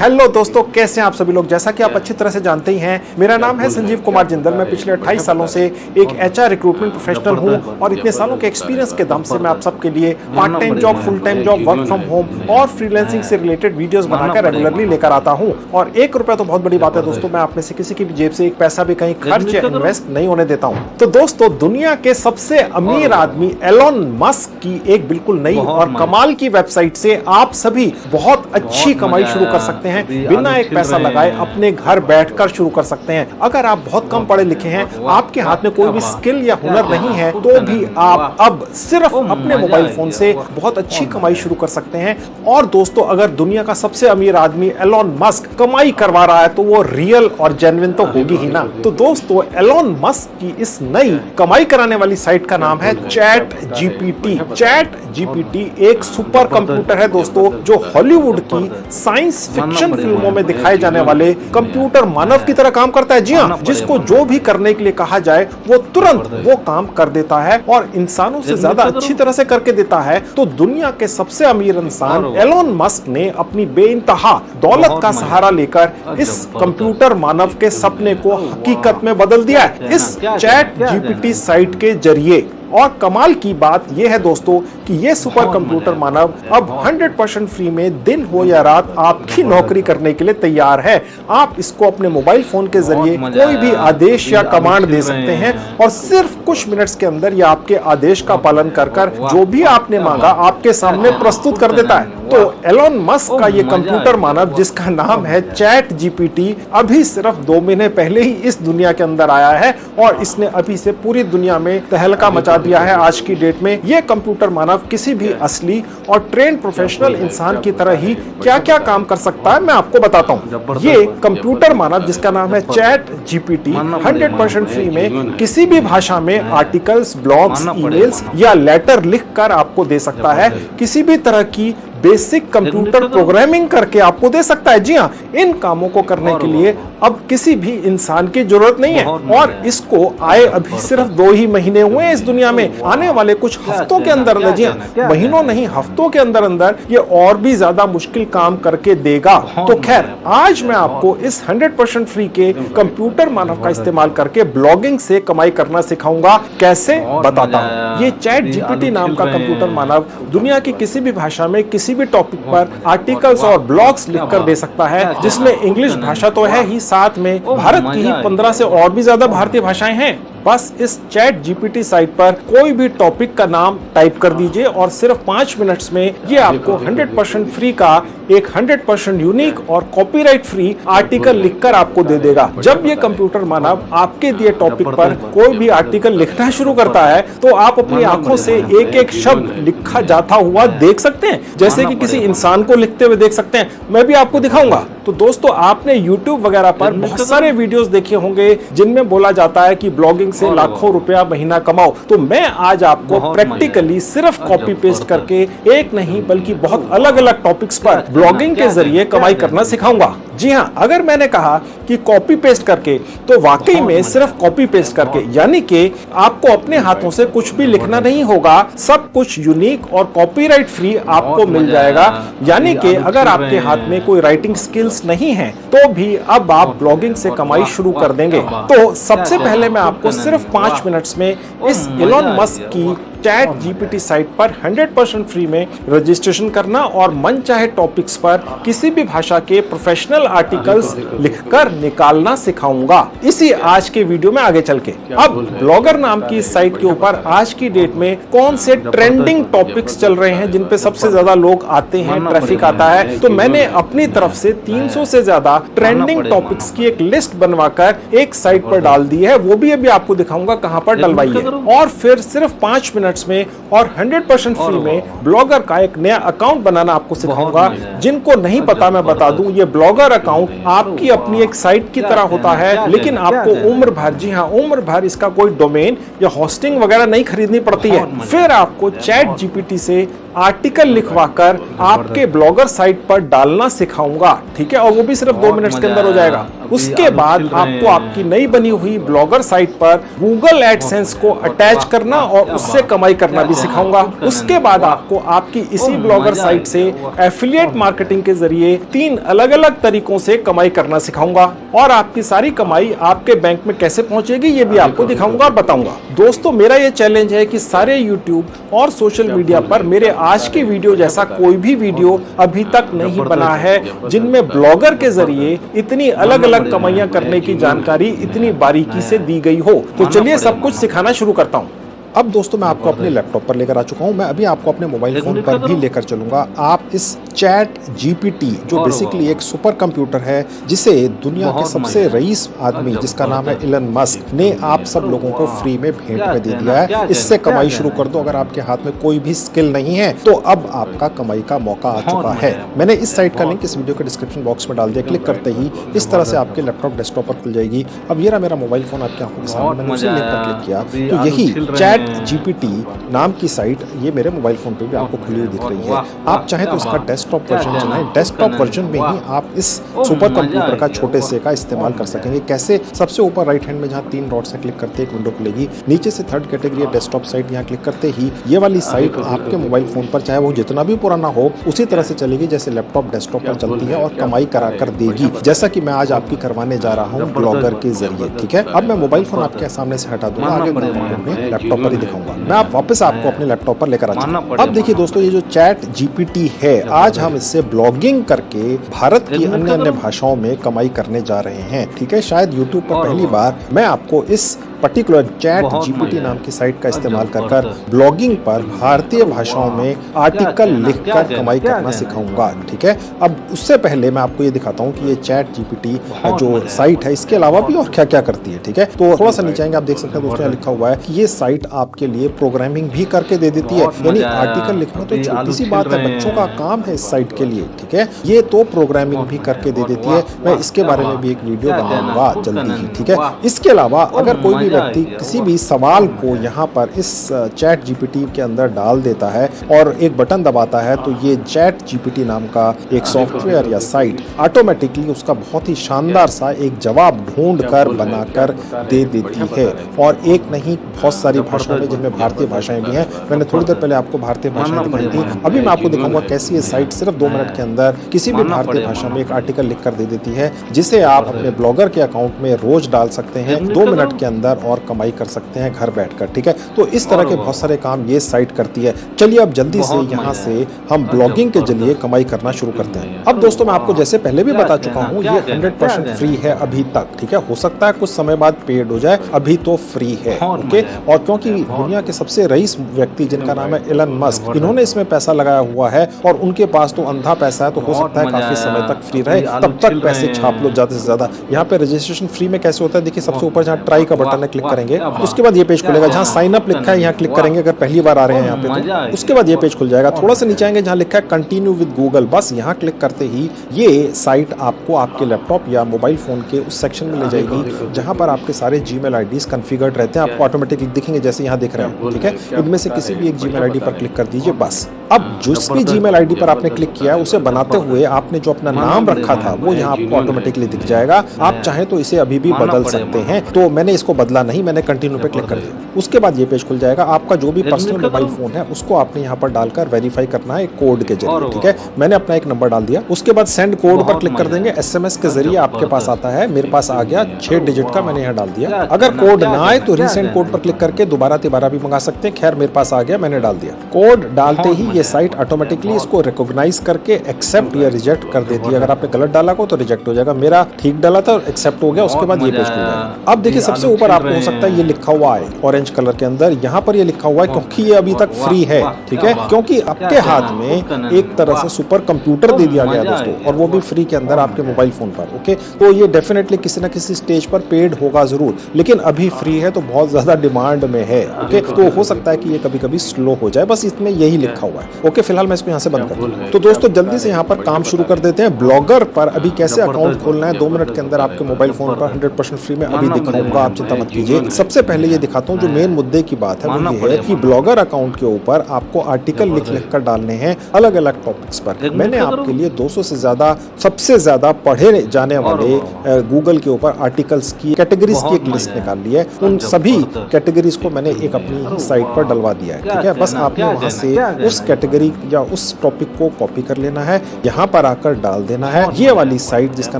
Hello दोस्तों, कैसे हैं आप सभी लोग। जैसा कि आप अच्छी तरह से जानते ही हैं, मेरा नाम है संजीव कुमार जिंदल। मैं पिछले 28 सालों से एक एचआर रिक्रूटमेंट प्रोफेशनल हूं और इतने सालों के एक्सपीरियंस के दम से मैं आप सबके लिए part time job, full time job, work from home और फ्रीलांसिंग से रिलेटेड वीडियोस बनाकर रेगुलरली लेकर आता हूं। और 1 रुपया तो बहुत बड़ी बात है दोस्तों। मैं आप में से किसी की भी जेब से एक पैसा भी कहीं खर्च या इन्वेस्ट नहीं होने देता हूं। तो दोस्तों, दुनिया के सबसे अमीर आदमी एलोन मस्क की एक बिल्कुल नई और कमाल की वेबसाइट से आप सभी बहुत अच्छी कमाई शुरू कर सकते हैं। बिना एक पैसा लगाए अपने घर बैठकर शुरू कर सकते हैं। अगर आप बहुत कम पढ़े लिखे हैं, आपके हाथ में कोई भी स्किल या हुनर नहीं है, तो भी आप अब सिर्फ अपने मोबाइल फोन से बहुत अच्छी कमाई शुरू कर सकते हैं। और दोस्तों, अगर दुनिया का सबसे अमीर आदमी एलोन मस्क कमाई करवा रहा है तो वो रियल और जेन्युइन तो होगी ही ना। तो दोस्तों, एलोन मस्क की इस नई कमाई कराने वाली साइट का नाम है चैट जीपीटी। चैट जीपीटी एक सुपर कंप्यूटर है दोस्तों, जो हॉलीवुड की साइंस फिक्शन फिल्मों में दिखाए जाने वाले कंप्यूटर मानव की तरह काम करता है। जी हाँ, जिसको जो भी करने के लिए कहा जाए वो तुरंत वो काम कर देता है और इंसानों से ज्यादा अच्छी तरह से करके देता है। तो दुनिया के सबसे अमीर इंसान एलोन मस्क ने अपनी बेइंतहा दौलत का सहारा लेकर इस कंप्यूटर मानव के सपने को हकीकत में बदल दिया है इस चैट जीपीटी साइट के जरिए। और कमाल की बात यह है दोस्तों कि ये सुपर कंप्यूटर मानव अब 100% फ्री में दिन हो या रात आपकी नौकरी करने के लिए तैयार है। आप इसको अपने मोबाइल फोन के जरिए कोई भी आदेश या कमांड दे सकते हैं और सिर्फ कुछ मिनट्स के अंदर ये आपके आदेश का पालन कर जो भी आपने मांगा आपके सामने प्रस्तुत कर देता है। तो एलोन मस्क का ये कंप्यूटर मानव, जिसका नाम है चैट जीपीटी, अभी सिर्फ 2 महीने पहले ही इस दुनिया के अंदर आया है और इसने अभी से पूरी दुनिया में तहलका मचा दिया है। आज की डेट में ये कंप्यूटर मानव किसी भी असली और ट्रेंड प्रोफेशनल इंसान की तरह ही क्या क्या काम कर सकता है, मैं आपको बताता हूँ। ये कंप्यूटर मानव, जिसका नाम है चैट जीपीटी, 100% फ्री में किसी भी भाषा में आर्टिकल्स, ब्लॉग्स, ईमेल्स या लेटर लिखकर आपको दे सकता है। किसी भी तरह की बेसिक कंप्यूटर प्रोग्रामिंग करके आपको दे सकता है। जी हाँ, इन कामों को करने के लिए अब किसी भी इंसान की जरूरत नहीं है। और इसको आए अभी सिर्फ 2 ही महीने हुए हैं इस दुनिया में। आने वाले कुछ हफ्तों के अंदर, जी हाँ, महीनों नहीं हफ्तों के अंदर अंदर ये और भी ज्यादा मुश्किल काम करके देगा। तो खैर, आज मैं आपको इस 100% फ्री के कंप्यूटर मानव का इस्तेमाल करके ब्लॉगिंग से कमाई करना सिखाऊंगा। कैसे, बताता हूँ। ये चैट जीपीटी नाम का कंप्यूटर मानव दुनिया की किसी भी भाषा में किसी भी टॉपिक पर आर्टिकल्स और ब्लॉग्स लिखकर दे सकता है, जिसमें इंग्लिश भाषा तो है ही, साथ में भारत की ही 15 से और भी ज्यादा भारतीय भाषाएं हैं। बस इस चैट जीपीटी साइट पर कोई भी टॉपिक का नाम टाइप कर दीजिए और सिर्फ 5 मिनट्स में ये आपको 100% फ्री का एक 100% यूनिक और कॉपीराइट फ्री आर्टिकल लिखकर आपको दे देगा। जब ये कंप्यूटर मानव आपके दिए टॉपिक पर कोई भी आर्टिकल लिखना शुरू करता है तो आप अपनी आंखों से एक एक शब्द लिखा जाता हुआ देख सकते हैं, जैसे कि किसी इंसान को लिखते हुए देख सकते हैं। मैं भी आपको दिखाऊंगा। तो दोस्तों, आपने YouTube वगैरह पर बहुत सारे वीडियोस देखे होंगे जिनमें बोला जाता है कि ब्लॉगिंग से लाखों रुपया महीना कमाओ। तो मैं आज आपको प्रैक्टिकली सिर्फ कॉपी पेस्ट करके एक नहीं बल्कि बहुत अलग अलग टॉपिक्स पर ब्लॉगिंग के जरिए कमाई करना सिखाऊंगा। जी हाँ, अगर मैंने कहा कि कॉपी पेस्ट करके, तो वाकई में सिर्फ कॉपी पेस्ट करके, यानी कि आपको अपने हाथों से कुछ भी लिखना नहीं होगा। सब कुछ यूनिक और कॉपीराइट फ्री आपको मिल जाएगा। यानी कि अगर आपके हाथ में कोई राइटिंग स्किल्स नहीं है तो भी अब आप ब्लॉगिंग से कमाई शुरू कर देंगे। तो सबसे पहले मैं आपको सिर्फ 5 मिनट्स में इस एलोन मस्क की चैट जीपीटी साइट पर 100% फ्री में रजिस्ट्रेशन करना और मनचाहे टॉपिक्स पर किसी भी भाषा के प्रोफेशनल आर्टिकल्स लिखकर निकालना सिखाऊंगा, इसी आज के वीडियो में आगे चल के। अब ब्लॉगर नाम की इस साइट के ऊपर आज की डेट में कौन से ट्रेंडिंग टॉपिक्स चल रहे हैं, जिन पे सबसे ज्यादा लोग आते हैं, ट्रैफिक आता है, तो मैंने अपनी तरफ से 300 से ज्यादा ट्रेंडिंग टॉपिक्स की एक लिस्ट बनवाकर एक साइट पर डाल दी है। वो भी अभी आपको दिखाऊंगा कहां पर डलवाई है। और फिर सिर्फ 5 मिनट में और 100% फ्री में ब्लॉगर का एक नया अकाउंट बनाना आपको सिखाऊंगा। जिनको नहीं पता मैं बता दूं, ये ब्लॉगर अकाउंट आपकी अपनी एक साइट की तरह होता है, लेकिन आपको उम्र भर, जी हाँ, उम्र भर इसका कोई डोमेन या होस्टिंग वगैरह नहीं खरीदनी पड़ती है। फिर आपको चैट जीपीटी से आर्टिकल लिखवाकर आपके ब्लॉगर साइट पर डालना सिखाऊंगा, ठीक है, और वो भी सिर्फ 2 मिनट्स के अंदर हो जाएगा। उसके बाद आपको आपकी नई बनी हुई ब्लॉगर साइट पर गूगल एडसेंस को अटैच करना और उससे कमाई करना भी सिखाऊंगा। उसके बाद आपको आपकी इसी ब्लॉगर साइट से एफिलिएट मार्केटिंग के जरिए 3 अलग-अलग तरीकों से कमाई करना सिखाऊंगा और आपकी सारी कमाई आपके बैंक में कैसे पहुंचेगी ये भी आपको दिखाऊंगा और बताऊंगा। दोस्तों, मेरा ये चैलेंज है कि सारे YouTube और सोशल मीडिया पर मेरे आज की वीडियो जैसा कोई भी वीडियो अभी तक नहीं बना है जिनमें ब्लॉगर के जरिए इतनी अलग अलग कमाइयां करने की जानकारी इतनी बारीकी से दी गई हो। तो चलिए सब कुछ सिखाना शुरू करता हूं। अब दोस्तों, मैं आपको अपने लैपटॉप पर लेकर आ चुका हूं। मैं अभी आपको अपने मोबाइल फोन पर भी लेकर चलूंगा। आप इस चैट जीपीटी, जो बेसिकली एक सुपर कंप्यूटर है जिसे दुनिया के सबसे रईस आदमी जिसका नाम है इलन मस्क ने आप सब लोगों को फ्री में भेंट में दे दिया है। इससे कमाई शुरू कर दो। अगर आपके हाथ में कोई भी स्किल नहीं है तो अब आपका कमाई का मौका आ चुका है। मैंने इस साइट का लिंक इस वीडियो के डिस्क्रिप्शन बॉक्स में डाल दिया। क्लिक करते ही इस तरह से आपके लैपटॉप डेस्कटॉप पर खुल जाएगी। अब ये रहा मेरा मोबाइल फोन आपकी आंखों के सामने। मैंने उसी लिंक पर क्लिक किया तो यही चैट जीपीटी नाम की साइट ये मेरे मोबाइल फोन पे भी आपको खुली हुई दिख रही है। आप चाहें तो इसका डेस्कटॉप वर्जन चलाएं। डेस्कटॉप वर्जन में ही आप इस सुपर कंप्यूटर का छोटे से का इस्तेमाल कर सकेंगे। कैसे? सबसे ऊपर राइट हैंड में जहां 3 डॉट से क्लिक करते एक विंडो खुलेगी। नीचे से थर्ड कैटेगरी डेस्कटॉप साइट, यहाँ क्लिक करते ही ये वाली साइट आपके मोबाइल फोन पर चाहे वो जितना भी पुराना हो उसी तरह से चलेगी जैसे लैपटॉप डेस्कटॉप पर चलती है और कमाई करा कर देगी, जैसा कि मैं आज आपकी करवाने जा रहा हूँ ब्लॉगर के जरिए। ठीक है, अब मैं मोबाइल फोन आपके सामने से हटा दूंगा। आगे मैं लैपटॉप पर ही दिखाऊंगा। मैं आप वापस आपको अपने लैपटॉप पर लेकर आ जाऊंगा। अब देखिए दोस्तों, ये जो चैट जीपीटी है, आज हम इससे ब्लॉगिंग करके भारत की अन्य भाषाओं में कमाई करने जा रहे हैं। ठीक है, शायद यूट्यूब पर पहली बार मैं आपको इस पर्टिकुलर चैट जीपीटी नाम की साइट का इस्तेमाल कर ब्लॉगिंग पर भारतीय भाषाओं में आर्टिकल लिखकर कमाई करना सिखाऊंगा। ठीक है, अब उससे पहले मैं आपको ये दिखाता हूँ कि ये चैट जीपीटी जो साइट है इसके अलावा भी और क्या क्या करती है। ठीक है, तो थोड़ा सा नीचे आएंगे, आप देख सकते हैं दोस्तों लिखा हुआ है कि ये साइट आपके लिए प्रोग्रामिंग भी करके दे देती है। यानी आर्टिकल लिखना तो छोटी सी बात है, बच्चों का काम है इस साइट के लिए। ठीक है, ये तो प्रोग्रामिंग भी करके दे देती है। मैं इसके बारे में भी एक वीडियो बनाऊंगा जल्दी ही। ठीक है, इसके अलावा अगर कोई भी व्यक्ति किसी भी सवाल को यहाँ पर इस चैट जीपीटी के अंदर डाल देता है और एक बटन दबाता है तो ये चैट जीपीटी नाम का एक सॉफ्टवेयर या साइट ऑटोमेटिकली उसका बहुत ही शानदार सा एक जवाब ढूंढ कर बनाकर दे देती है। और एक नहीं, बहुत सारी भाषाओं में, जिनमें भारतीय भाषाएं भी हैं। मैंने थोड़ी देर पहले आपको भारतीय भाषाएं दिखाई थी। अभी मैं आपको दिखाऊंगा कैसी ये साइट सिर्फ 2 मिनट के अंदर किसी भी भारतीय भाषा में एक आर्टिकल लिख कर दे देती है, जिसे आप अपने ब्लॉगर के अकाउंट में रोज डाल सकते हैं 2 मिनट के अंदर और कमाई कर सकते हैं घर बैठकर। ठीक है, तो इस तरह के बहुत सारे काम ये साइट करती है। चलिए अब जल्दी से यहाँ से हम ब्लॉगिंग के जरिए कमाई करना शुरू करते हैं। अब दोस्तों, मैं आपको जैसे पहले भी बता चुका हूँ, ये 100% फ्री है अभी तक। ठीक है, हो सकता है कुछ समय बाद पेड हो जाए, अभी तो फ्री है। ओके, और क्योंकि दुनिया के सबसे रईस व्यक्ति जिनका नाम है इलन मस्क, इन्होंने इसमें पैसा लगाया हुआ है और उनके पास तो अंधा पैसा है, तो हो सकता है काफी समय तक फ्री रहे। तब तक पैसे छाप लो ज्यादा से ज्यादा। यहाँ पे रजिस्ट्रेशन फ्री में कैसे होता है, देखिए सबसे ऊपर जहाँ ट्राई का बटन है क्लिक करेंगे, उसके बाद ये पेज खुलेगा जहाँ साइन अप लिखा है, यहाँ क्लिक करेंगे अगर पहली बार आ रहे हैं यहाँ पे तो। उसके बाद ये पेज खुल जाएगा। थोड़ा सा नीचे आएंगे जहाँ लिखा है कंटिन्यू विद गूगल, बस यहाँ क्लिक करते ही ये साइट आपको आपके लैपटॉप या मोबाइल फोन के उस सेक्शन में ले जाएगी जहाँ पर आपके सारे जीमेल आईडीज कॉन्फ़िगर्ड रहते हैं। आपको ऑटोमेटिकली दिखेंगे जैसे यहाँ दिख रहे हैं। ठीक है, इनमें से किसी भी एक जीमेल आईडी पर क्लिक कर दीजिए बस। अब जिस भी जीमेल आईडी पर आपने क्लिक किया उसे बनाते हुए आपने जो अपना नाम रखा था वो यहाँ आपको ऑटोमेटिकली दिख जाएगा। आप चाहें तो इसे अभी भी बदल सकते हैं, तो मैंने इसको बदला नहीं, मैंने कंटिन्यू पे क्लिक कर दिया। उसके बाद ये पेज खुल जाएगा। आपका जो भी पर्सनल मोबाइल फोन है उसको आपने यहाँ पर डालकर वेरीफाई करना है कोड के जरिए। ठीक है, मैंने अपना एक नंबर डाल दिया। उसके बाद सेंड कोड पर क्लिक कर देंगे। एसएमएस के जरिए आपके पास आता है। मेरे पास आ गया 6 डिजिट का, मैंने यहाँ डाल दिया। अगर कोड ना आए तो रीसेंड कोड पर क्लिक करके दोबारा भी मंगा सकते हैं। खैर मेरे पास आ गया, मैंने डाल दिया। कोड डालते ही ये साइट ऑटोमेटिकली इसको रिकॉग्नाइज करके एक्सेप्ट या रिजेक्ट कर देती है। अगर आपने गलत डाला हो तो रिजेक्ट हो जाएगा। मेरा ठीक डाला था और एक्सेप्ट हो गया। उसके बाद ये पेज खुल जाएगा। अब देखिए सबसे ऊपर आपको हो सकता है ये लिखा हुआ है ऑरेंज कलर के अंदर, यहाँ पर ये लिखा हुआ है क्योंकि ये अभी तक फ्री है। ठीक है, क्योंकि आपके हाथ में एक तरह से सुपर कंप्यूटर दे दिया गया दोस्तों, और वो भी फ्री के अंदर आपके मोबाइल फोन पर। ओके, तो ये डेफिनेटली किसी ना किसी स्टेज पर पेड होगा जरूर, लेकिन अभी फ्री है तो बहुत ज्यादा डिमांड में है। ओके, तो हो सकता है कि ये कभी कभी स्लो हो जाए, बस इसमें यही लिखा हुआ है। ओके, फिलहाल मैं इसको यहाँ से बंद कर दूं। तो दोस्तों जल्दी से यहाँ पर काम शुरू कर देते हैं। ब्लॉगर पर अभी कैसे अकाउंट खोलना है 2 मिनट के अंदर आपके मोबाइल फोन पर 100% फ्री में अभी दिखाऊंगा, आप चिंता मत कीजिए। सबसे पहले ये दिखाता हूँ जो मेन मुद्दे की बात है वो ये है कि ब्लॉगर अकाउंट के ऊपर आपको आर्टिकल लिख कर डालने हैं अलग अलग टॉपिक्स पर। मैंने आपके लिए 200 से ज्यादा सबसे ज्यादा पढ़े जाने वाले गूगल के ऊपर आर्टिकल्स की कैटेगरीज की एक लिस्ट निकाल ली है। उन सभी कैटेगरीज को मैंने एक अपनी साइट पर डलवा दिया है, ठीक है। बस आपने वहां से उस कैटेगरी या उस टॉपिक को कॉपी कर लेना है, यहाँ पर आकर डाल देना है। ये वाली साइट जिसका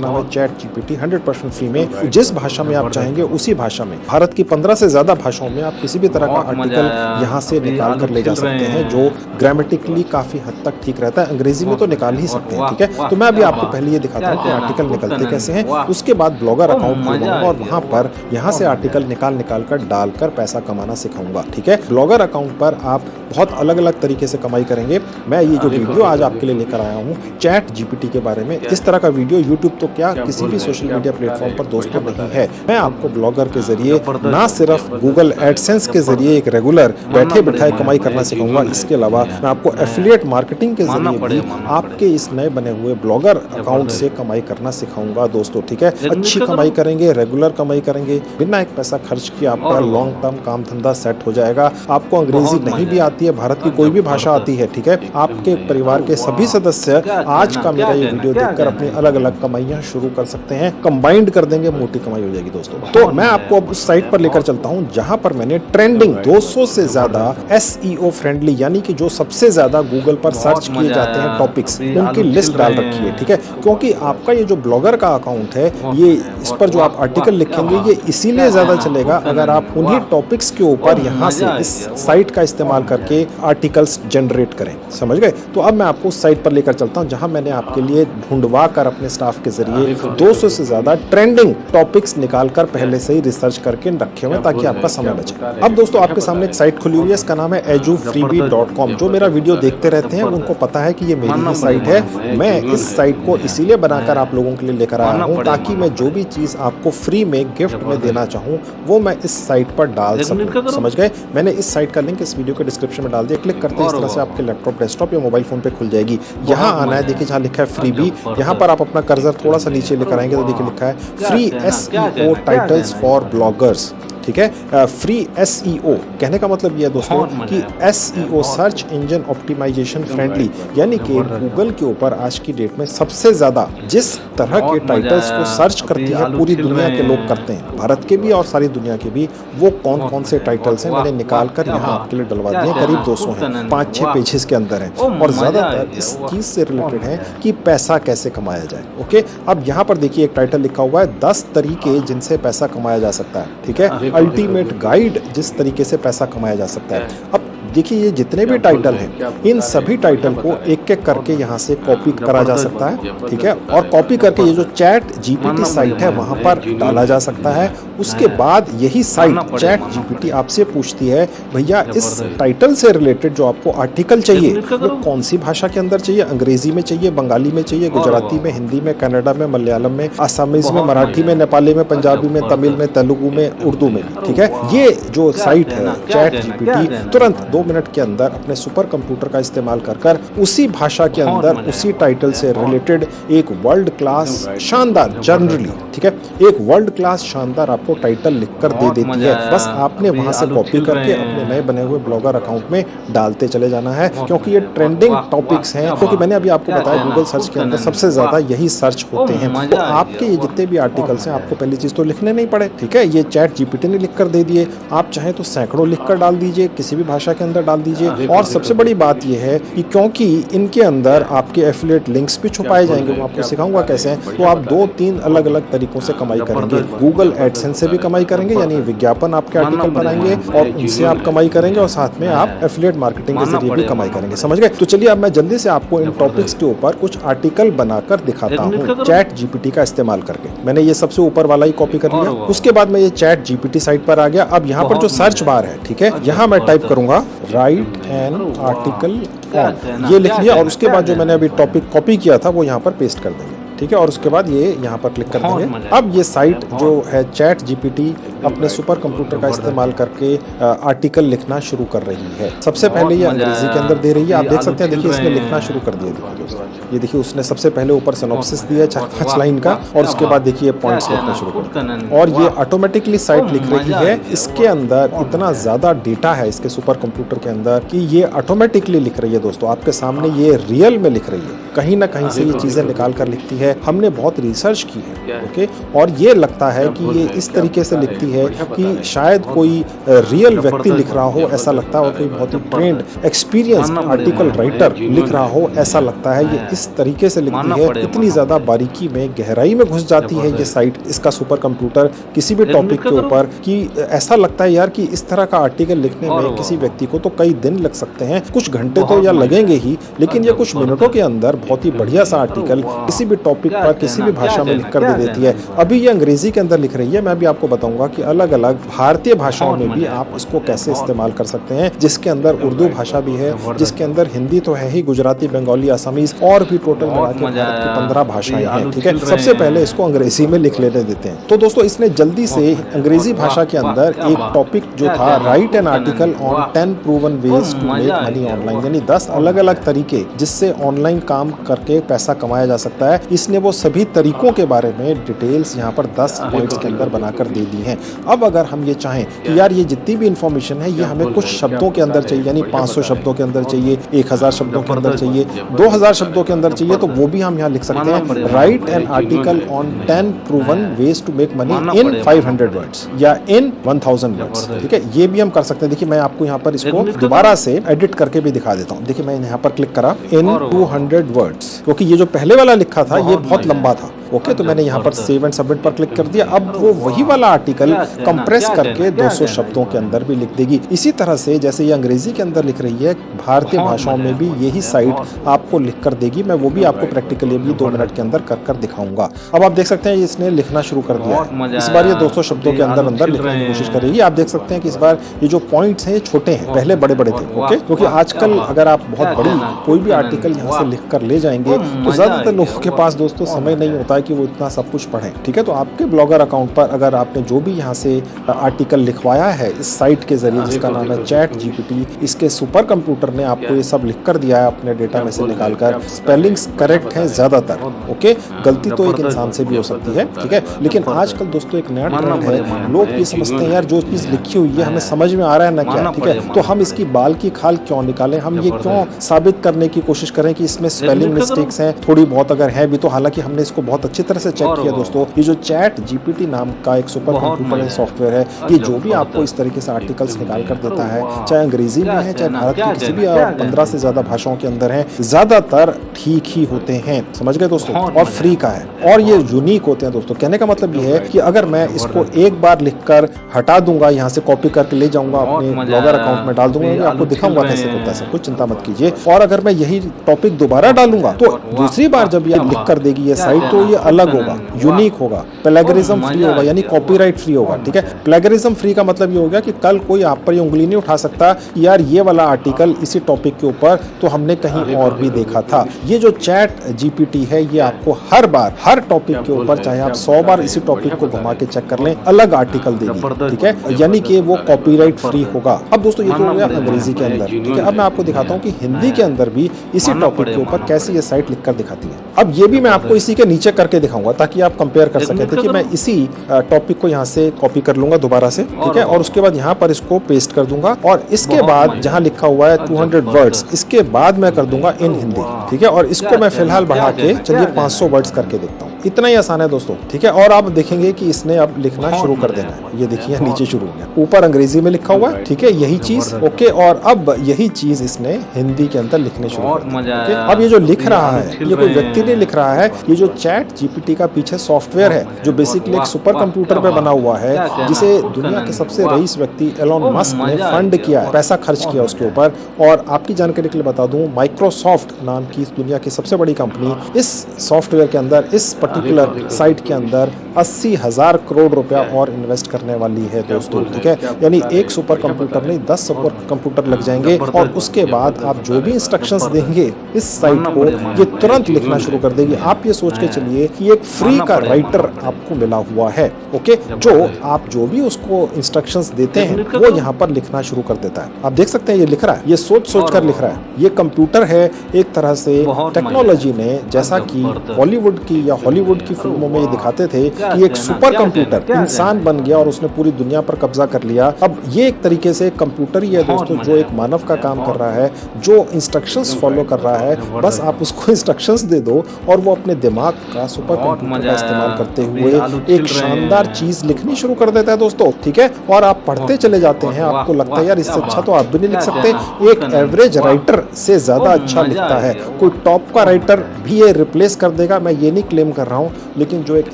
नाम है चैट जीपीटी 100% फ्री में, जिस भाषा में आप चाहेंगे उसी भाषा में, भारत की 15 से ज्यादा भाषाओं में आप किसी भी तरह का आर्टिकल यहाँ से निकाल कर ले जा सकते हैं, जो ग्रामेटिकली काफी हद तक ठीक रहता है। अंग्रेजी में तो निकाल ही सकते हैं, ठीक है। तो मैं अभी आपको पहले ये दिखाता हूँ कि आर्टिकल निकलते कैसे हैं। उसके बाद ब्लॉगर अकाउंट खोलूंगा और वहां पर यहाँ से आर्टिकल निकाल कर डालकर पैसा कमाना सिखाऊंगा, ठीक है। ब्लॉगर अकाउंट पर आप बहुत अलग अलग तरीके से कमाई करेंगे। मैं ये जो वीडियो आज आपके लिए लेकर आया हूँ चैट जीपीटी के बारे में, इस तरह का वीडियो यूट्यूब तो क्या किसी भी सोशल मीडिया प्लेटफॉर्म पर दोस्तों नहीं है। मैं आपको ब्लॉगर के जरिए ना सिर्फ गूगल एडसेंस के जरिए एक रेगुलर बैठे बिठाए कमाई करना सिखाऊंगा, इसके अलावा मैं आपको एफिलिएट मार्केटिंग के जरिए भी आपके इस नए बने हुए ब्लॉगर अकाउंट से कमाई करना सिखाऊंगा दोस्तों, ठीक है। अच्छी कमाई करेंगे, रेगुलर कमाई करेंगे, बिना एक पैसा खर्च किए आपका लॉन्ग टर्म काम धंधा सेट हो जाएगा। आपको अंग्रेजी नहीं भी आती है, भारत की कोई भी भाषा आती है, ठीक है, आपके परिवार के सभी सदस्य आज का मेरा ये वीडियो देखकर अपनी अलग अलग कमाइयां शुरू कर सकते हैं। कंबाइंड कर देंगे, मोटी कमाई हो जाएगी दोस्तों। तो मैं आपको अब उस साइट पर लेकर चलता हूं जहां पर मैंने ट्रेंडिंग 200 से ज्यादा SEO फ्रेंडली यानी कि जो सबसे ज्यादा गूगल पर सर्च किए जाते हैं टॉपिक्स, उनकी लिस्ट डाल रखी है, ठीक है। क्योंकि आपका ये जो ब्लॉगर का अकाउंट है, ये इस पर जो आप आर्टिकल लिखेंगे ये इसीलिए ज्यादा चलेगा अगर आप उन्हीं टॉपिक्स के ऊपर यहाँ से इस साइट का इस्तेमाल करके आर्टिकल्स जनरेट करें, समझ गए। तो अब मैं आपको उस साइट पर लेकर चलता हूं जहां मैंने आपके लिए ढूंढवा कर अपने स्टाफ के जरिए 200 से ज्यादा ट्रेंडिंग टॉपिक्स निकाल कर पहले से ही रिसर्च करके रखे हुए ताकि आपका समय बचे। अब दोस्तों आपके सामने एक साइट खुली हुई है, इसका नाम है edufreebie.com। जो मेरा वीडियो देखते रहते हैं उनको पता है कि ये मेरी ही साइट है। मैं इस साइट को इसीलिए बनाकर आप लोगों के लिए लेकर आया हूँ ताकि मैं जो भी चीज आपको फ्री में गिफ्ट में देना चाहूँ वो मैं इस साइट पर डाल सकूँ, समझ गए। मैंने इस साइट का लिंक इस वीडियो के डिस्क्रिप्शन में डाल दिया, क्लिक करते हैं इस तरह से आपके लैपटॉप, डेस्कटॉप या मोबाइल फोन पे खुल जाएगी। यहाँ आना है, देखिए जहाँ लिखा है फ्रीबी, यहाँ पर आप अपना कर्सर थोड़ा सा नीचे लेकर आएंगे तो देखिए लिखा है free SEO titles for bloggers, ठीक है। फ्री SEO कहने का मतलब ये है दोस्तों कि SEO search engine optimisation friendly, यानी कि गूगल के ऊपर आज की डेट में सबसे ज्यादा जिस तरह के टाइटल्स को सर्च करती है पूरी दुनिया के लोग करते हैं, भारत के भी और सारी दुनिया के भी, वो कौन कौन से टाइटल्स हैं मैंने निकाल कर यहाँ आपके लिए डलवा दिए। करीब 200 हैं, 5-6 पेजेस के अंदर है और ज्यादातर इस चीज से रिलेटेड है कि पैसा कैसे कमाया जाए, ओके। अब यहाँ पर देखिए एक टाइटल लिखा हुआ है 10 तरीके जिनसे पैसा कमाया जा सकता है, ठीक है। अल्टीमेट गाइड जिस तरीके से पैसा कमाया जा सकता है। अब देखिए ये जितने भी टाइटल हैं इन सभी टाइटल को एक एक करके यहाँ से कॉपी करा जा सकता है, ठीक है। और कॉपी करके ये जो चैट जीपीटी साइट है वहां पर डाला जा सकता है। उसके बाद यही साइट चैट जीपीटी आपसे पूछती है भैया इस टाइटल से रिलेटेड जो आपको आर्टिकल चाहिए वो कौन सी भाषा के अंदर चाहिए, अंग्रेजी में चाहिए, बंगाली में चाहिए, गुजराती में, हिंदी में, कन्नड़ा में, मलयालम में, असमीज में, मराठी में, नेपाली में, पंजाबी में, तमिल में, तेलुगु में, उर्दू में, ठीक है। ये जो साइट है चैट जीपीटी तुरंत 2 मिनट के अंदर अपने सुपर कंप्यूटर का इस्तेमाल कर उसी भाषा के अंदर उसी टाइटल से रिलेटेड एक वर्ल्ड क्लास शानदार जनरली, ठीक है, एक वर्ल्ड क्लास शानदार आपको टाइटल लिखकर दे देती है। बस आपने वहां से कॉपी करके अपने नए बने हुए ब्लॉगर अकाउंट में डालते चले जाना है, क्योंकि ये ट्रेंडिंग टॉपिक्स हैं। क्योंकि मैंने अभी आपको बताया गूगल सर्च के अंदर सबसे ज्यादा यही सर्च होते हैं। तो आपके ये जितने भी आर्टिकल्स हैं आपको पहली चीज तो लिखने नहीं पड़े, ठीक है। ये चैट जीपीटी ने लिख कर दे दिए, आप चाहे तो सैकड़ों लिख कर डाल दीजिए, किसी भी भाषा के अंदर डाल दीजिए। और सबसे बड़ी बात यह है कि क्योंकि इनके अंदर आपके एफिलिएट लिंक्स भी छुपाए जाएंगे, मैं आपको सिखाऊंगा कैसे हैं, तो आप 2-3 अलग अलग तरीकों से कमाई करेंगे। गूगल एडसेंस से भी कमाई करेंगे, यानी विज्ञापन आपके आर्टिकल बनाएंगे और उनसे आप कमाई करेंगे, और साथ में आप एफिलिएट मार्केटिंग के जरिए भी कमाई करेंगे, समझ गए। तो चलिए अब मैं जल्दी से आपको इन टॉपिक्स के ऊपर कुछ आर्टिकल बनाकर दिखाता हूँ चैट जीपीटी का इस्तेमाल करके। मैंने ये सबसे ऊपर वाला ही कॉपी कर लिया। उसके बाद मैं ये चैट जीपीटी साइट पर आ गया। अब यहाँ पर जो सर्च बार है, ठीक है, यहाँ मैं टाइप करूंगा राइट एन आर्टिकल ऑन, ये लिख लिया। और उसके बाद जो मैंने अभी टॉपिक कॉपी किया था वो यहाँ पर पेस्ट कर देंगे। ठीक है, और उसके बाद ये यहाँ पर क्लिक कर देंगे। अब ये साइट जो है चैट जीपीटी अपने सुपर कंप्यूटर का इस्तेमाल करके आर्टिकल लिखना शुरू कर रही है। सबसे पहले ये अंग्रेजी के अंदर दे रही है, आप देख सकते हैं। देखिए इसने लिखना शुरू कर दिया। देखिए दोस्तों, ये देखिए उसने सबसे पहले ऊपर सिनॉप्सिस दिया 4-5 लाइन का, और उसके बाद देखिए पॉइंट्स लिखना शुरू कर दिया, और ये ऑटोमेटिकली साइट लिख रही है। इसके अंदर इतना ज्यादा डेटा है इसके सुपर कंप्यूटर के अंदर कि ये ऑटोमेटिकली लिख रही है दोस्तों, आपके सामने ये रियल में लिख रही है, कहीं ना कहीं से ये चीजें निकाल कर लिखती है। हमने बहुत रिसर्च की है, ओके, और ये लगता है कि ये इस तरीके से लिखती है कि शायद कोई रियल व्यक्ति लिख रहा हो, ऐसा लगता है, और कोई बहुत ही ट्रेंड एक्सपीरियंस्ड आर्टिकल राइटर लिख रहा हो, ऐसा लगता है। ये इस तरीके से लिखती है, इतनी ज्यादा बारीकी में, गहराई में घुस जाती है ये साइट, इसका सुपर कंप्यूटर किसी भी टॉपिक के ऊपर, कि ऐसा लगता है यार कि इस तरह का आर्टिकल लिखने में किसी व्यक्ति को तो कई दिन लग सकते हैं, कुछ घंटे तो या लगेंगे ही, लेकिन ये कुछ मिनटों के अंदर बहुत ही बढ़िया सा आर्टिकल किसी भी टॉपिक पर किसी भी भाषा में लिखकर दे देती है। अभी ये अंग्रेजी के अंदर लिख रही है, मैं भी आपको बताऊंगा कि अलग अलग भारतीय भाषाओं में भी आप इसको कैसे इस्तेमाल कर सकते हैं, जिसके अंदर उर्दू भाषा भी है, जिसके अंदर हिंदी तो है ही, गुजराती, बंगाली, असमीज और भी टोटल मिला के भारत की 15 भाषाएं हैं। ठीक है, सबसे पहले इसको अंग्रेजी में लिख लेने देते हैं। तो दोस्तों इसने जल्दी से अंग्रेजी भाषा के अंदर एक टॉपिक जो था, write an article on 10 proven ways to make money online, यानी 10 अलग अलग तरीके जिससे ऑनलाइन काम करके पैसा कमाया जा सकता है। इसने वो सभी तरीकों के बारे में डिटेल्स यहाँ पर 10 पॉइंट्स के अंदर बनाकर दे दी हैं। अब अगर हम ये चाहें कि यार ये जितनी भी इंफॉर्मेशन है ये हमें कुछ शब्दों के अंदर चाहिए, यानी 500 शब्दों के अंदर चाहिए, 1000 शब्दों के अंदर चाहिए, 2000 शब्दों के अंदर चाहिए, तो वो भी हम यहाँ लिख सकते हैं, write an article on 10 proven ways to make money in 500 words या इन 1000 वर्ड्स। ठीक है, ये भी हम कर सकते हैं। देखिए मैं आपको यहाँ पर इसको दोबारा से एडिट करके भी दिखा देता हूँ। देखिए मैं यहाँ पर क्लिक करा, इन 200 वर्ड्स, क्योंकि ये जो पहले वाला लिखा था ये बहुत लंबा था। ओके, तो मैंने यहाँ पर सेव एंड सबमिट पर क्लिक कर दिया। अब वो वही वाला आर्टिकल कंप्रेस करके 200 शब्दों के अंदर भी लिख देगी। इसी तरह से जैसे ये अंग्रेजी के अंदर लिख रही है, भारतीय भाषाओं में भी यही साइट आपको लिख कर देगी। मैं वो भी आपको प्रैक्टिकली भी 2 मिनट के अंदर कर दिखाऊंगा। अब आप देख सकते हैं इसने लिखना शुरू कर दिया है। इस बार ये 200 शब्दों के अंदर अंदर लिखने की कोशिश करेगी। आप देख सकते हैं कि इस बार ये जो पॉइंट्स हैं ये छोटे हैं, पहले बड़े बड़े थे। ओके, क्योंकि आजकल अगर आप बहुत बड़ी कोई भी आर्टिकल यहाँ से लिख कर ले जाएंगे तो ज्यादातर लोगों के पास दोस्तों समय नहीं होता है कि वो इतना सब कुछ पढ़ें। ठीक है, तो आपके ब्लॉगर अकाउंट पर अगर आपने जो भी यहाँ से आर्टिकल लिखवाया है इस साइट के जरिए, जिसका नाम है चैट जीपीटी, इसके सुपर कंप्यूटर ने आपको ये सब लिख कर दिया है अपने डेटा में से निकालकर। स्पेलिंग्स करेक्ट है ज्यादातर। ओके, गलती तो एक इंसान से भी हो सकती है। ठीक है, लेकिन आजकल दोस्तों एक नया ट्रेंड है, लोग ये समझते हैं यार जो चीज लिखी हुई है हमें समझ में आ रहा है ना क्या। ठीक है, तो हम इसकी बाल की खाल क्यों निकालें, हम ये क्यों साबित करने की कोशिश करें कि इसमें स्पेलिंग मिस्टेक्स हैं, थोड़ी बहुत अगर है भी तो, हालांकि हमने इसको बहुत अच्छी तरह से चेक किया दोस्तों। ये जो चैट जीपीटी नाम का एक सुपर कंप्यूटर सॉफ्टवेयर है, ये जो भी आपको इस तरीके से आर्टिकल्स निकाल कर देता है, चाहे अंग्रेजी में है चाहे भारत की किसी भी 15 से ज्यादा भाषाओं के अंदर है, ज्यादातर ठीक ही होते हैं। समझ गए दोस्तों, और फ्री का है और ये यूनिक होते हैं दोस्तों। कहने का मतलब ये है कि अगर मैं इसको एक बार लिखकर हटा दूंगा, यहाँ से कॉपी करके ले जाऊंगा अपने ब्लॉगर अकाउंट में डाल दूंगा, आपको दिखाऊंगा कैसे होता है सब कुछ, चिंता मत कीजिए। और अगर मैं यही टॉपिक दोबारा डालूंगा तो दूसरी बार जब ये लिख कर देगी ये साइट, तो ये अलग होगा, यूनिक होगा, प्लेगरिज्म फ्री होगा, यानी कॉपीराइट फ्री होगा। ठीक है, प्लेगरिज्म फ्री का मतलब ये हो गया कि कल कोई आप पर ये उंगली नहीं उठा सकता यार ये वाला आर्टिकल इसी टॉपिक के ऊपर तो हमने कहीं और भी देखा था। ये जो चैट जीपीटी है ये आपको हर बार हर टॉपिक के ऊपर, चाहे आप 100 बार इसी टॉपिक को घुमा के चेक कर लें, अलग आर्टिकल देगी। ठीक है, यानी कि वो कॉपीराइट फ्री होगा। अब दोस्तों ये तो हो गया अंग्रेजी के अंदर। ठीक है, अब मैं आपको दिखाता हूँ कि हिंदी के अंदर भी इसी टॉपिक के ऊपर कैसे ये साइट लिखकर दिखाती है। अब ये भी मैं आपको इसी के नीचे करके दिखाऊंगा ताकि आप कंपेयर कर सकें। देखिए मैं इसी टॉपिक को यहाँ से कॉपी कर लूंगा दोबारा से। ठीक है, और उसके बाद यहाँ पर इसको पेस्ट कर दूंगा और इसके बाद जहाँ लिखा हुआ है 200 वर्ड्स, इसके बाद मैं कर दूंगा इन हिंदी। ठीक है, और इसको मैं फिलहाल बढ़ा के चलिए 500 वर्ड्स करके देखता हूँ। इतना ही आसान है दोस्तों। ठीक है, और आप देखेंगे कि इसने अब लिखना शुरू कर देना है। ये देखिए नीचे शुरू हो गया, ऊपर अंग्रेजी में लिखा हुआ है। ठीक है, यही चीज ओके, और अब यही चीज इसने हिंदी के अंदर लिखने शुरू कर दिया। अब ये जो लिख रहा है ये कोई व्यक्ति नहीं लिख रहा है, ये जो चैट जीपीटी का पीछे सॉफ्टवेयर है जो बेसिकली एक सुपर कंप्यूटर पे बना हुआ है, जिसे दुनिया के सबसे रईस व्यक्ति एलोन मस्क ने फंड किया है, पैसा खर्च किया उसके ऊपर। और आपकी जानकारी के लिए बता दूं, माइक्रोसॉफ्ट नाम की दुनिया की सबसे बड़ी कंपनी इस सॉफ्टवेयर के अंदर, इस पर्टिकुलर साइट के अंदर 80,000 करोड़ रुपया और इन्वेस्ट करने वाली है दोस्तों। ठीक है, यानी एक सुपर कंप्यूटर नहीं 10 सुपर कंप्यूटर लग जाएंगे और उसके बाद आप जो भी इंस्ट्रक्शंस देंगे इस साइट को ये तुरंत लिखना शुरू कर देगी। आप ये सोच के चलिए लीजिए कि एक फ्री का राइटर आपको मिला हुआ है, ओके, जो आप जो भी उसको इंस्ट्रक्शंस देते हैं वो यहाँ पर लिखना शुरू कर देता है। आप देख सकते हैं ये लिख रहा है, ये सोच सोच कर लिख रहा है। ये कंप्यूटर है एक तरह से। टेक्नोलॉजी ने, जैसा कि बॉलीवुड की या हॉलीवुड की फिल्मों में ये दिखाते थे कि एक सुपर कंप्यूटर इंसान बन गया और उसने पूरी दुनिया पर कब्जा कर लिया, अब ये एक तरीके से कंप्यूटर ही है दोस्तों, जो एक मानव का काम कर रहा है, जो इंस्ट्रक्शंस फॉलो कर रहा है। बस आप उसको इंस्ट्रक्शंस दे दो और वो अपने दिमाग का, सुपर कंप्यूटर का इस्तेमाल करते हुए एक शानदार चीज लिखनी शुरू कर देता है दोस्तों, ठीक है। और आप पढ़ते चले जाते हैं, आपको लगता है यार इससे अच्छा तो आप भी नहीं लिख सकते। एक एवरेज राइटर से ज्यादा अच्छा लिखता है। कोई टॉप का राइटर भी ये रिप्लेस कर देगा, मैं ये नहीं क्लेम कर रहा हूँ, लेकिन जो एक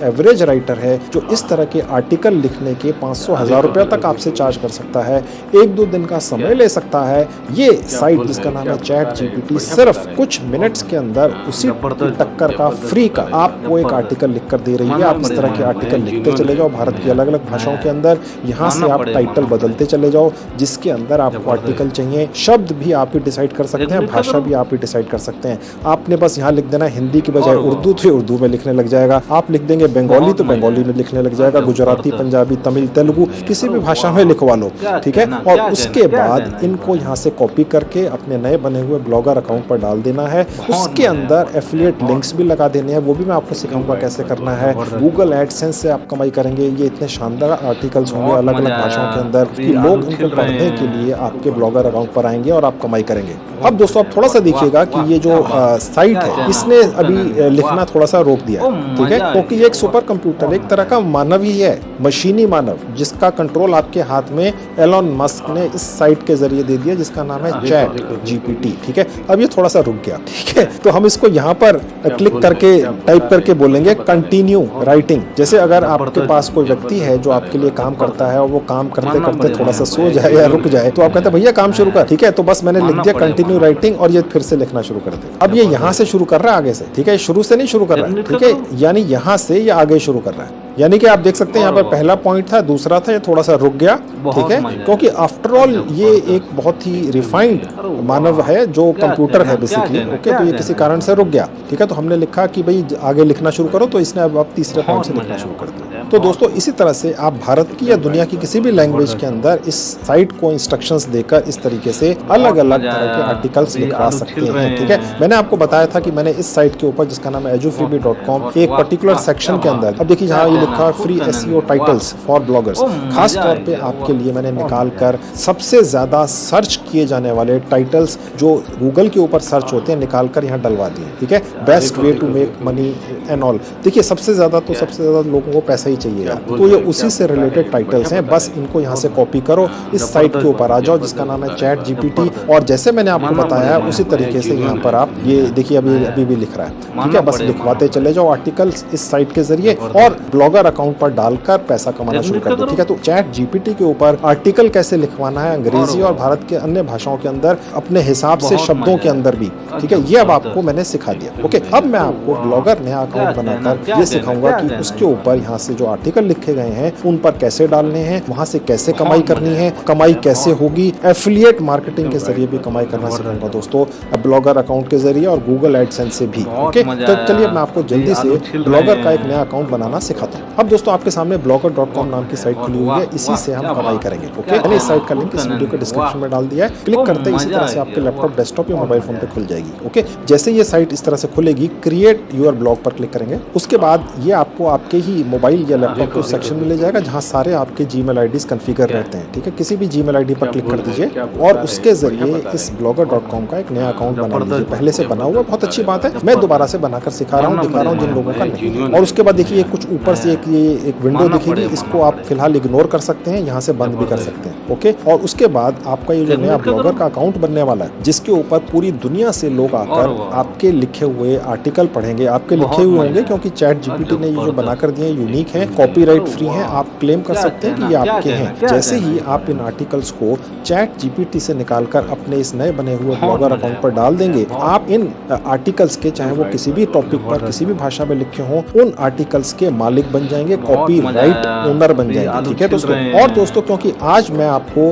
एवरेज राइटर है, जो इस तरह के आर्टिकल लिखने के 500-1000 रुपए तक आपसे चार्ज कर सकता है, 1-2 दिन का समय ले सकता है, ये साइट जिसका नाम है चैट जीपीटी सिर्फ कुछ मिनट्स के अंदर उसी टक्कर का, फ्री का आपको एक आर्टिकल लिख कर दे रही है। आप इस तरह के आर्टिकल लिखते चले जाओ भारत की अलग अलग भाषाओं के अंदर, यहाँ से आप टाइटल बदलते चले जाओ जिसके अंदर आपको आर्टिकल चाहिए। शब्द भी आप ही डिसाइड कर सकते हैं, भाषा भी आप ही डिसाइड कर सकते हैं। आपने बस यहाँ लिख देना हिंदी की बजाय उर्दू, तो उर्दू में लिखने लग जाएगा। आप लिख देंगे बंगाली तो बंगाली में लिखने लग जाएगा, गुजराती, पंजाबी, तमिल, तेलुगु, किसी भी भाषा में लिखवा लो, ठीक है। और उसके बाद इनको यहाँ से कॉपी करके अपने नए बने हुए ब्लॉगर अकाउंट पर डाल देना है। उसके अंदर एफिलिएट लिंक्स भी लगा देने हैं, वो भी मैं आपको सिखाऊंगा कैसे करना है। गूगल एडसेंस से आप कमाई करेंगे। ये इतने शानदार आर्टिकल्स होंगे अलग अलग भाषाओं के अंदर कि लोग इनको पढ़ने के लिए आपके ब्लॉगर अकाउंट पर आएंगे और आप कमाई करेंगे। अब दोस्तों आप थोड़ा सा देखिएगा कि ये जो साइट है इसने अभी लिखना थोड़ा सा रोक दिया, ठीक है, क्योंकि ये एक सुपर कंप्यूटर, एक तरह का मानव ही है, मशीनी मानव, जिसका कंट्रोल आपके हाथ में एलन मस्क ने इस साइट के जरिए दे दिया जिसका नाम है चैट जीपीटी, ठीक है। अब ये थोड़ा सा रुक गया, ठीक है, तो हम इसको यहाँ पर क्लिक करके टाइप करके बोलेंगे कंटिन्यू राइटिंग। जैसे अगर आपके पास कोई व्यक्ति है जो आपके लिए काम करता है और वो काम करते करते थोड़ा सा सो जाए या रुक जाए, तो आप कहते हैं भैया काम शुरू कर, ठीक है, तो बस मैंने लिख दिया कंटिन्यू राइटिंग और ये फिर से लिखना शुरू कर दे। अब ये यहाँ से शुरू कर रहा है, आगे से, ठीक है, शुरू से नहीं शुरू कर रहा है, ठीक है, यानी यहाँ से ये आगे शुरू कर रहा है। यानी कि आप देख सकते हैं यहाँ पर पहला पॉइंट था, दूसरा था, ये थोड़ा सा रुक गया, ठीक है, क्योंकि आफ्टर ऑल ये एक बहुत ही रिफाइंड मानव है जो कंप्यूटर है बेसिकली, ओके, तो ये किसी कारण से रुक गया, ठीक है। तो हमने लिखा कि भाई आगे लिखना शुरू करो, तो इसने अब तीसरे पॉइंट से लिखना शुरू कर दिया। तो दोस्तों इसी तरह से आप भारत की या दुनिया की किसी भी लैंग्वेज के अंदर इस साइट को इंस्ट्रक्शंस देकर इस तरीके से अलग अलग तरह के आर्टिकल्स लिखवा सकते हैं, ठीक है। मैंने आपको बताया था कि मैंने इस साइट के ऊपर जिसका नाम है edufreebie.com एक पर्टिकुलर सेक्शन के अंदर, अब देखिए यहाँ ये लिखा है free SEO titles for bloggers, खास तौर पे आपके लिए मैंने निकाल कर सबसे ज्यादा सर्च किए जाने वाले टाइटल्स जो गूगल के ऊपर सर्च होते हैं निकाल कर यहाँ डलवा दिए, ठीक है। Best way to make money and all, देखिए सबसे ज्यादा लोगों को पैसा ही चाहिए, तो ये उसी से रिलेटेड टाइटल्स हैं। बस इनको यहाँ से कॉपी करो, इस साइट के ऊपर आ जाओ जिसका नाम है चैट जीपीटी, और जैसे मैंने आपको बताया उसी तरीके से यहाँ पर आप ये देखिए अभी भी लिख रहा है, ठीक है। बस लिखवाते चले जाओ आर्टिकल्स इस साइट के जरिए और ब्लॉगर अकाउंट पर डालकर पैसा कमाना शुरू कर दो, ठीक है। तो चैट जीपीटी के ऊपर आर्टिकल कैसे लिखवाना है अंग्रेजी और भारत के अन्य भाषाओं के अंदर अपने हिसाब से शब्दों के अंदर भी, ठीक है, ये अब आपको मैंने सिखा दिया, ओके। अब मैं आपको ब्लॉगर नया अकाउंट बनाकर ये सिखाऊंगा कि उसके ऊपर यहाँ से जो आर्टिकल लिखे गए हैं उन पर कैसे डालने हैं, वहां से कैसे कमाई करनी है, कमाई कैसे होगी, एफिलिएट मार्केटिंग के जरिए भी कमाई करना सिखाऊंगा दोस्तों, ब्लॉगर अकाउंट के जरिए और गूगल एडसेंस से भी, ओके। तो चलिए मैं आपको जल्दी से ब्लॉगर का एक नया अकाउंट बनाना सिखाता हूँ। अब दोस्तों आपके सामने blogger.com नाम की साइट खुली हुई है, इसी से हम कमाई करेंगे, ओके। मैंने इस साइट का लिंक इस वीडियो के डिस्क्रिप्शन में डाल दिया है, क्लिक करते ही इसी तरह से आपके लैपटॉप, डेस्कटॉप या मोबाइल फोन पे खुल जाएगी, ओके। जैसे ये साइट इस तरह से खुलेगी, क्रिएट योर ब्लॉग पर क्लिक करेंगे, उसके बाद ये आपको आपके ही मोबाइल या लैपटॉप के सेक्शन में ले जाएगा जहाँ सारे आपके जीमेल आईडीज कॉन्फ़िगर रहते हैं, ठीक है। किसी भी जीमेल आईडी पर क्लिक कर दीजिए और उसके जरिए इस blogger.com का एक नया अकाउंट बना लीजिए। पहले से बना हुआ बहुत अच्छी बात है, मैं दोबारा से बनाकर सिखा रहा हूँ, दिखा रहा हूँ जिन लोगों का नहीं। और उसके बाद देखिए कुछ ऊपर से एक विंडो दिखेगी, इसको आप फिलहाल इग्नोर कर सकते हैं, यहाँ से बंद भी कर सकते हैं, ओके। और उसके बाद आपका ये जो नया ब्लॉगर का अकाउंट बनने वाला है जिसके ऊपर पूरी दुनिया से लोग आकर आपके लिखे हुए आर्टिकल पढ़ेंगे, आपके लिखे हुए होंगे क्योंकि चैट जीपीटी ने ये जो बनाकर दिए यूनिक है कॉपीराइट फ्री हैं, आप क्लेम कर सकते हैं कि ये आपके हैं। जैसे ही आप इन आर्टिकल्स को चैट जीपीटी से निकालकर अपने इस नए बने हुए ब्लॉगर अकाउंट पर डाल देंगे, आप इन आर्टिकल्स के, चाहे वो किसी भी टॉपिक पर किसी भी भाषा में लिखे हों, उन आर्टिकल्स के मालिक बन जाएंगे, कॉपीराइट ओनर बन जाएंगे। ठीक है दोस्तों। और दोस्तों, क्योंकि आज मैं आपको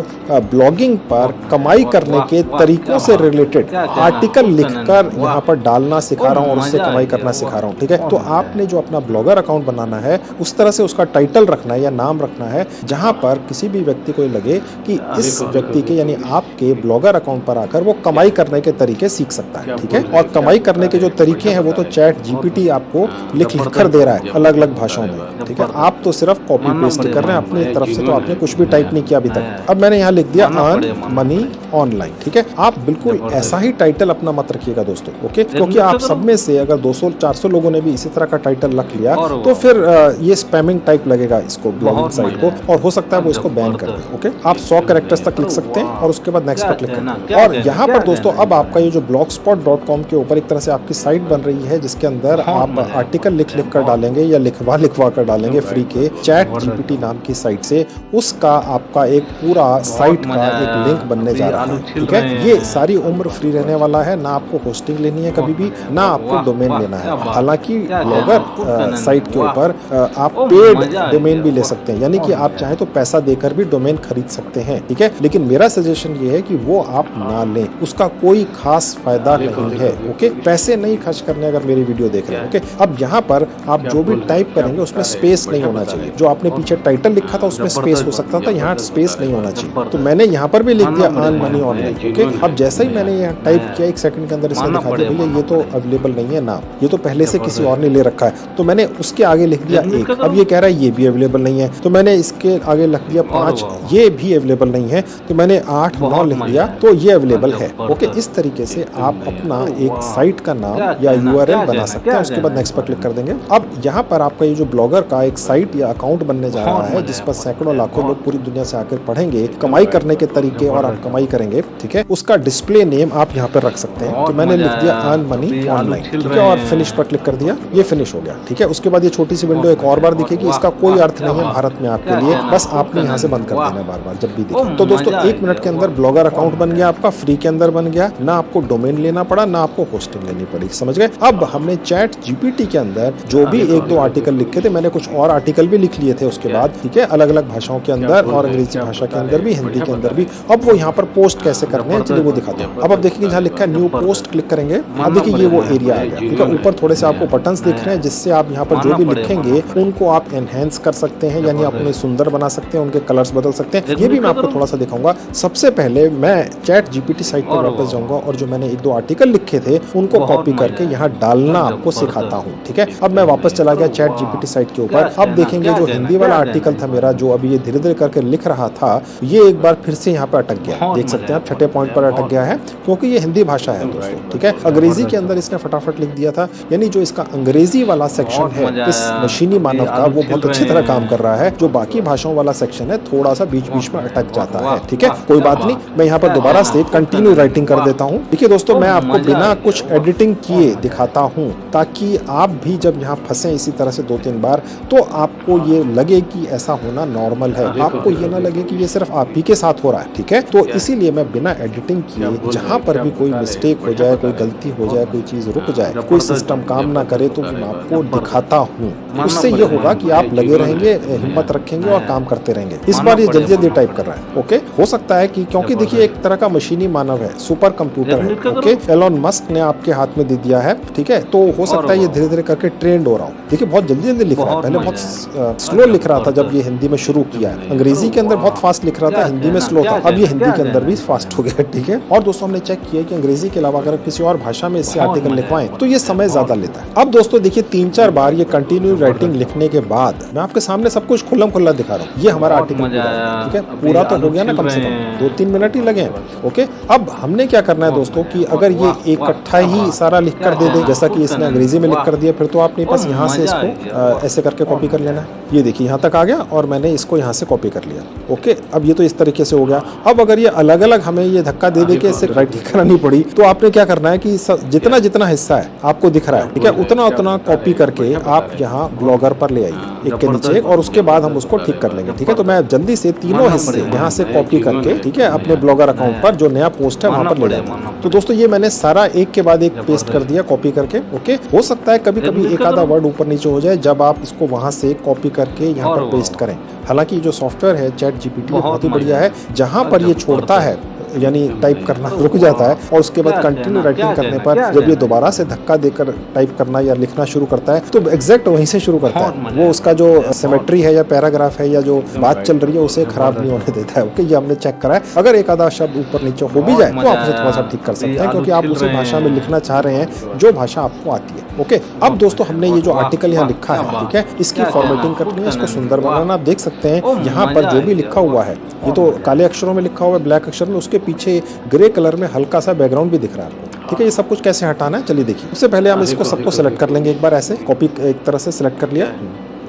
ब्लॉगिंग पर कमाई करने के तरीकों से रिलेटेड आर्टिकल लिखकर यहाँ पर डालना सिखा रहा हूँ और उससे कमाई करना सिखा रहा हूँ। ठीक है, तो आपने जो अपना ब्लॉगर अकाउंट बनाना है उस तरह से उसका टाइटल रखना है या नाम रखना है जहां पर किसी भी व्यक्ति को लगे कि इस व्यक्ति के यानी आपके ब्लॉगर अकाउंट पर आकर वो कमाई करने के तरीके सीख सकता है। ठीक है, और कमाई करने के जो तरीके हैं वो तो चैट जीपीटी आपको लिख कर दे रहा है अलग अलग भाषाओं में। ठीक है, आप तो सिर्फ कॉपी पेस्ट कर रहे हैं अपनी तरफ से, तो आपने कुछ भी टाइप नहीं किया अभी तक। अब मैंने यहाँ लिख दिया अर्न मनी ऑनलाइन। ठीक है, आप बिल्कुल ऐसा ही टाइटल अपना मत रखिएगा दोस्तों। ओके, क्योंकि आप सब में से अगर 200-400 लोगों ने भी इसी तरह का टाइटल रख लिया तो फिर ये स्पैमिंग टाइप लगेगा इसको, ब्लॉगिंग साइट को, और हो सकता है वो इसको बैन कर दे। ओके, आप 100 कैरेक्टर्स तक लिख सकते हैं और उसके बाद नेक्स्ट पर क्लिक करते हैं। और यहाँ पर दोस्तों अब आपका ये जो blogspot.com के ऊपर एक तरह से आपकी साइट बन रही है जिसके अंदर आप आर्टिकल लिख कर डालेंगे या लिखवा कर डालेंगे फ्री के चैट जीपीटी नाम की साइट से, उसका आपका एक पूरा साइट का एक लिंक बनने जा रहा है। ठीक है, ये सारी उम्र फ्री रहने वाला है, ना आपको होस्टिंग लेनी है कभी भी, ना आपको डोमेन लेना है। हालांकि ब्लॉगर साइट के ऊपर आप पेड डोमेन भी ले सकते हैं, यानी कि आप चाहे तो पैसा देकर भी डोमेन खरीद सकते हैं। ठीक है, लेकिन मेरा सजेशन ये है कि वो आप ना लें, उसका कोई खास फायदा नहीं है। ओके, पैसे नहीं खर्च करने अगर मेरी वीडियो देख रहे हैं। ओके, अब यहाँ पर आप जो भी टाइप करेंगे उसमें स्पेस नहीं होना चाहिए। जो आपने पीछे टाइटल लिखा था उसमें स्पेस हो सकता था, यहाँ स्पेस नहीं होना चाहिए। तो मैंने यहाँ पर भी लिख दिया अर्न मनी ऑनलाइन। ओके, अब जैसे ही मैंने यहाँ टाइप किया 1 सेकंड के अंदर इसने दिखा दिया भैया ये तो अवेलेबल नहीं है नाम, ये तो पहले से किसी और ने ले रखा है। तो मैंने उसके आगे लिख दिया 1, अब ये कह रहा है ये भी अवेलेबल नहीं है, तो मैंने इसके आगे लिख दिया 5, ये भी अवेलेबल नहीं है, तो मैंने 8, 9 लिख दिया, तो ये अवेलेबल है। ओके, इस तरीके से आप अपना एक साइट का नाम या URL बना सकते हैं। उसके बाद नेक्स्ट पर क्लिक कर देंगे। अब यहाँ पर आपका ये जो ब्लॉगर का एक साइट या अकाउंट बनने जा रहा है जिस पर सैकड़ों लाखों लोग पूरी दुनिया से आकर पढ़ेंगे कमाई करने के तरीके और आप कमाई करेंगे। ठीक है, उसका डिस्प्ले नेम आप यहाँ पर रख सकते हैं। तो मैंने लिख दिया अर्न मनी ऑनलाइन। ठीक है, और फिनिश पर क्लिक कर दिया, ये फिनिश हो गया। ठीक है, उसके बाद ये छोटी सी विंडो एक और बार दिखेगी। इसका कोई अर्थ नहीं है भारत में आपके लिए, बस आपने यहाँ से बंद कर देना बार बार जब भी दिखे। तो दोस्तों 1 मिनट के अंदर ब्लॉगर अकाउंट बन गया आपका, फ्री के अंदर बन गया, ना आपको डोमेन लेना पड़ा, ना आपको होस्टिंग लेनी पड़ी। समझ गए? अब हमने चैट जीपीटी के अंदर जो भी 1-2 आर्टिकल लिखे थे, मैंने कुछ और आर्टिकल भी लिख लिए थे उसके बाद। ठीक है, अलग अलग भाषाओं के अंदर और अंग्रेजी भाषा के अंदर भी, हिंदी के अंदर भी। अब वो यहाँ पर पोस्ट कैसे करने हैं चलिए वो दिखाते हैं। अब आप देखिए जहाँ लिखा है न्यू पोस्ट, क्लिक करेंगे। अब देखिए ये वो एरिया आ गया। ठीक है, ऊपर थोड़े से आपको बटन्स दिख रहे हैं जिससे आप यहाँ पर जो भी लिखेंगे उनको आप एनहेंस कर सकते हैं, यानी आप उन्हें सुंदर बना सकते हैं, उनके कलर्स बदल सकते हैं। ये भी मैं आपको थोड़ा सा दिखाऊंगा। सबसे पहले मैं चैट जीपीटी साइट पर वापस जाऊंगा और जो मैंने 1-2 आर्टिकल लिखे थे उनको कॉपी करके यहाँ डालना आपको सिखाता हूँ। ठीक है, अब मैं वापस चला गया चैट जीपीटी साइट के ऊपर। अब देखेंगे जो हिंदी वाला आर्टिकल था मेरा, जो अभी ये धीरे धीरे करके लिख रहा था, ये एक बार फिर से यहाँ पे अटक गया। देख सकते हैं आप, 6ठे पॉइंट पर अटक गया है क्योंकि ये हिंदी भाषा है दोस्तों। ठीक है, अंग्रेजी के अंदर इसने फटाफट लिख दिया था, यानी जो इसका अंग्रेजी वाला सेक्शन है इस मशीनी मानव का, वो बहुत अच्छी तरह काम कर रहा है। जो बाकी भाषाओं वाला सेक्शन है थोड़ा सा बीच बीच में अटक जाता है। ठीक है, कोई बात नहीं, मैं यहाँ पर दोबारा से कंटिन्यू राइटिंग कर देता हूँ। देखिए दोस्तों, मैं आपको बिना कुछ एडिटिंग किए दिखाता हूँ ताकि आप भी जब यहाँ फंसे इसी तरह से 2-3 बार तो आपको ये लगे कि ऐसा होना नॉर्मल है, आपको ये ना लगे कि ये सिर्फ आप ही के साथ हो रहा है। ठीक है, तो इसीलिए मैं बिना एडिटिंग किए जहाँ पर भी कोई मिस्टेक हो जाए, कोई गलती हो जाए, कोई चीज रुक जाए, कोई सिस्टम काम ना करे तो मैं आपको दिखाता हूँ। उससे ये होगा कि आप लगे रहेंगे, हिम्मत रखेंगे और काम करते रहेंगे। इस बार ये जल्दी जल्दी टाइप कर रहा है। ओके, हो सकता है कि क्योंकि देखिए एक तरह का मशीनी मानव है, सुपर कंप्यूटर है। ओके, एलोन मस्क ने आपके हाथ में दे दिया है। ठीक है, तो हो सकता है ये धीरे धीरे करके ट्रेंड हो रहा हो। देखिए बहुत जल्दी जल्दी लिख रहा है, पहले बहुत स्लो लिख रहा था जब ये हिंदी में शुरू किया है। अंग्रेजी के अंदर बहुत फास्ट लिख रहा था, हिंदी में स्लो था, अब ये हिंदी के अंदर भी फास्ट हो गया। ठीक है, और दोस्तों हमने चेक किया कि अंग्रेजी के अलावा अगर किसी और भाषा में इससे आर्टिकल लिखवाएं तो ये समय ज्यादा लेता है। अब दोस्तों देखिए 3-4 बार ये कंटिन्यू राइटिंग लिखने के बाद मैं आपके सामने सब कुछ खुल्लम खुल्ला दिखा रहा हूँ। ये हमारा आर्टिकल पूरा है। ठीक है, पूरा तो हो गया ना, कम से कम 2-3 मिनट ही लगे हैं। ओके, अब हमने क्या करना है दोस्तों कि अगर ये इकट्ठा ही सारा लिख कर दे दे जैसा कि इसने अंग्रेजी में लिख कर दिया, फिर तो आपने बस यहाँ से इसको ऐसे करके कॉपी कर लेना है। ये देखिए यहाँ तक आ गया और मैंने इसको यहाँ से कॉपी कर लिया। ओके, अब ये तो इस तरीके से हो गया। अब अगर ये अलग अलग हमें ये धक्का दे के इसे राइटिंग करानी पड़ी तो आपने क्या करना है कि जितना जितना हिस्सा है आपको दिख रहा है, ठीक है, उतना उतना कॉपी करके आप यहाँ ब्लॉगर पर ले आइए, एक के नीचे एक, और उसके बाद हम उसको ठीक कर लेंगे। ठीक है, तो मैं जल्दी से तीनों हिस्से यहाँ से कॉपी करके, ठीक है, अपने ब्लॉगर अकाउंट पर जो नया पोस्ट है वहाँ पर ले जाता हूँ। तो दोस्तों ये मैंने सारा एक के बाद एक पेस्ट कर दिया कॉपी करके। ओके, हो सकता है कभी कभी एक आधा वर्ड ऊपर नीचे हो जाए जब आप इसको वहाँ से कॉपी करके यहाँ पर पेस्ट करें। हालांकि जो सॉफ्टवेयर है चैट जीपीटी बहुत ही बढ़िया है, जहाँ पर ये छोड़ता है यानी टाइप करना रुक जाता है और उसके बाद कंटिन्यू राइटिंग करने पर जब ये दोबारा से धक्का देकर टाइप करना या लिखना शुरू करता है तो एग्जैक्ट वहीं से शुरू करता है। वो उसका जो सिमेट्री है या पैराग्राफ है या जो बात चल रही है उसे खराब नहीं होने देता है। ओके, ये हमने चेक करा है। अगर एक आधा शब्द ऊपर नीचे हो भी जाए तो आप उसे थोड़ा सा ठीक कर सकते हैं, क्योंकि आप उसी भाषा में लिखना चाह रहे हैं जो भाषा आपको आती है। ओके, अब दोस्तों हमने ये जो आर्टिकल यहाँ लिखा है, ठीक है, इसकी फॉर्मेटिंग करनी है, इसको सुंदर बनाना। आप देख सकते हैं यहाँ पर जो भी लिखा हुआ है ये तो काले अक्षरों में लिखा हुआ है, ब्लैक अक्षर में, उसके पीछे ग्रे कलर में हल्का सा बैकग्राउंड भी दिख रहा है आपको। ठीक है, ये सब कुछ कैसे हटाना है चलिए देखिए। सबसे पहले हम इसको सबको सेलेक्ट कर लेंगे, एक बार ऐसे कॉपी एक तरह से सेलेक्ट कर लिया।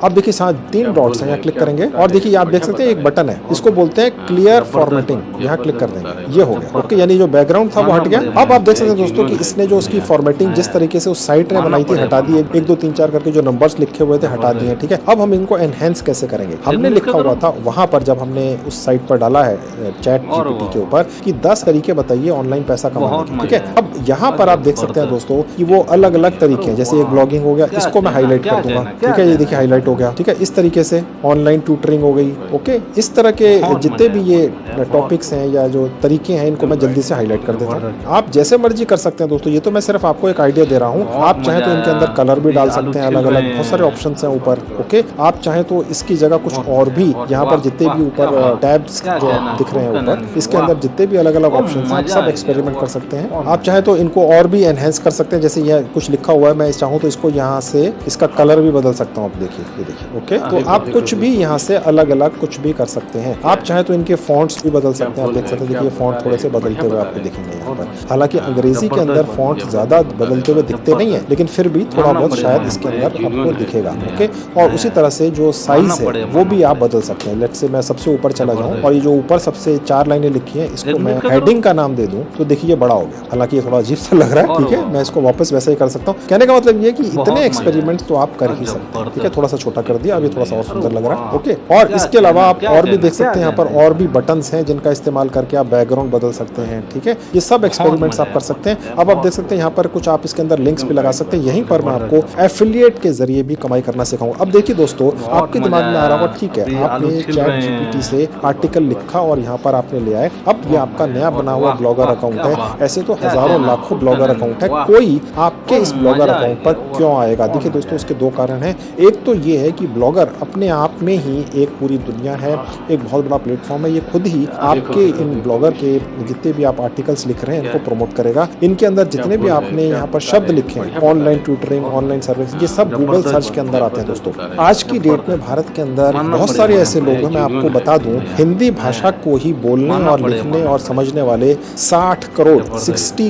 अब देखिए साथ 3 डॉट्स हैं, यहाँ क्लिक करेंगे और देखिए आप देख सकते हैं एक बटन है, इसको बोलते हैं क्लियर फॉर्मेटिंग, यहाँ क्लिक कर देंगे, ये हो गया। ओके, यानी जो बैकग्राउंड था वो हट गया। अब आप देख सकते हैं दोस्तों कि इसने जो उसकी फॉर्मेटिंग जिस तरीके से उस साइट ने बनाई थी हटा दी है, 1 2 3 4 करके जो नंबर्स लिखे हुए थे हटा दिए। ठीक है, अब हम इनको एनहेंस कैसे करेंगे। हमने लिखा हुआ था वहां पर जब हमने उस साइट पर डाला है चैट जीपीटी के ऊपर कि 10 तरीके बताइए ऑनलाइन पैसा कमाने के। ठीक है, अब यहाँ पर आप देख सकते हैं दोस्तों कि वो अलग अलग तरीके हैं, जैसे एक ब्लॉगिंग हो गया, इसको मैं हाईलाइट कर दूंगा। ठीक है, ये देखिए हाईलाइट हो गया। ठीक है, इस तरीके से ऑनलाइन ट्यूटरिंग हो गई। ओके, इस तरह के जितने भी ये टॉपिक्स हैं या जो तरीके हैं इनको मैं जल्दी से हाईलाइट कर देता हूँ। आप जैसे मर्जी कर सकते हैं दोस्तों, ये तो मैं सिर्फ आपको एक आइडिया दे रहा हूँ। आप चाहें तो इनके अंदर कलर भी डाल सकते हैं, अलग अलग बहुत सारे ऑप्शन हैं ऊपर। ओके, आप चाहें तो इसकी जगह कुछ और भी यहाँ पर जितने भी ऊपर टैब्स जो दिख रहे हैं ऊपर, इसके अंदर जितने भी अलग अलग ऑप्शन हैं आप सब एक्सपेरिमेंट कर सकते हैं। आप चाहें तो इनको और भी एनहेंस कर सकते हैं, जैसे ये कुछ लिखा हुआ है, मैं चाहूँ तो इसको यहाँ से इसका कलर भी बदल सकता हूँ। आप देखिए, ये देखिए। ओके, तो आप कुछ भी यहाँ से अलग अलग कुछ भी कर सकते हैं। आप चाहे तो इनके फॉन्ट्स भी बदल सकते हैं। आप देख सकते हैं, देखिए फॉन्ट थोड़े से बदलते हुए आपको दिखेंगे यहाँ पर। हालांकि अंग्रेजी के अंदर फॉन्ट ज्यादा बदलते हुए दिखते नहीं है, लेकिन फिर भी थोड़ा बहुत शायद इसके अंदर आपको दिखेगा। ओके, और उसी तरह से जो साइज है वो भी आप बदल सकते हैं। लेट से मैं सबसे ऊपर चला जाऊँ और ये जो ऊपर सबसे 4 लाइनें लिखी हैं इसको मैं हेडिंग का नाम दे दूं तो देखिए ये बड़ा हो गया। हालांकि ये थोड़ा अजीब सा लग रहा है। ठीक है, मैं इसको वापस वैसे ही कर सकता हूँ। कहने का मतलब ये कि इतने एक्सपेरिमेंट्स तो आप कर ही सकते हैं। ठीक है, थोड़ा सा छोटा कर दिया, अभी थोड़ा सा और सुंदर लग रहा है। ओके, और इसके अलावा आप और भी देख सकते हैं, यहाँ पर और भी बटन्स हैं जिनका इस्तेमाल करके आप बैकग्राउंड बदल सकते हैं। ठीक है, ये सब एक्सपेरिमेंट्स आप कर सकते हैं। अब आप देख सकते हैं यहाँ पर कुछ आप इसके अंदर लिंक्स भी लगा सकते हैं। यहीं पर मैं आपको एफिलिएट के जरिए भी कमाई करना सिखाऊंगा। अब देखिए दोस्तों, आपके दिमाग में आ रहा होगा, ठीक है, आपने चैट जीपीटी से आर्टिकल लिखा और यहाँ पर आपने ले आए। अब ये आपका नया बना हुआ ब्लॉगर अकाउंट है। ऐसे तो हजारों लाखों ब्लॉगर अकाउंट है, कोई आपके इस ब्लॉगर अकाउंट पर क्यों आएगा। देखिए दोस्तों, इसके 2 कारण हैं। एक तो ये है कि ब्लॉगर अपने आप में ही एक पूरी दुनिया है, एक बहुत बड़ा प्लेटफॉर्म है। ये खुद ही आपके इन ब्लॉगर के जितने भी आप आर्टिकल्स लिख रहे हैं इनको प्रमोट करेगा। इनके अंदर जितने भी आपने यहाँ पर शब्द लिखे हैं, ऑनलाइन ट्यूटरिंग, ऑनलाइन सर्विस, ये सब गूगल सर्च के अंदर आते हैं दोस्तों। आज की डेट में भारत के अंदर बहुत सारे ऐसे लोग हैं, मैं आपको बता दूं, हिंदी भाषा को ही बोलने और लिखने और समझने वाले 60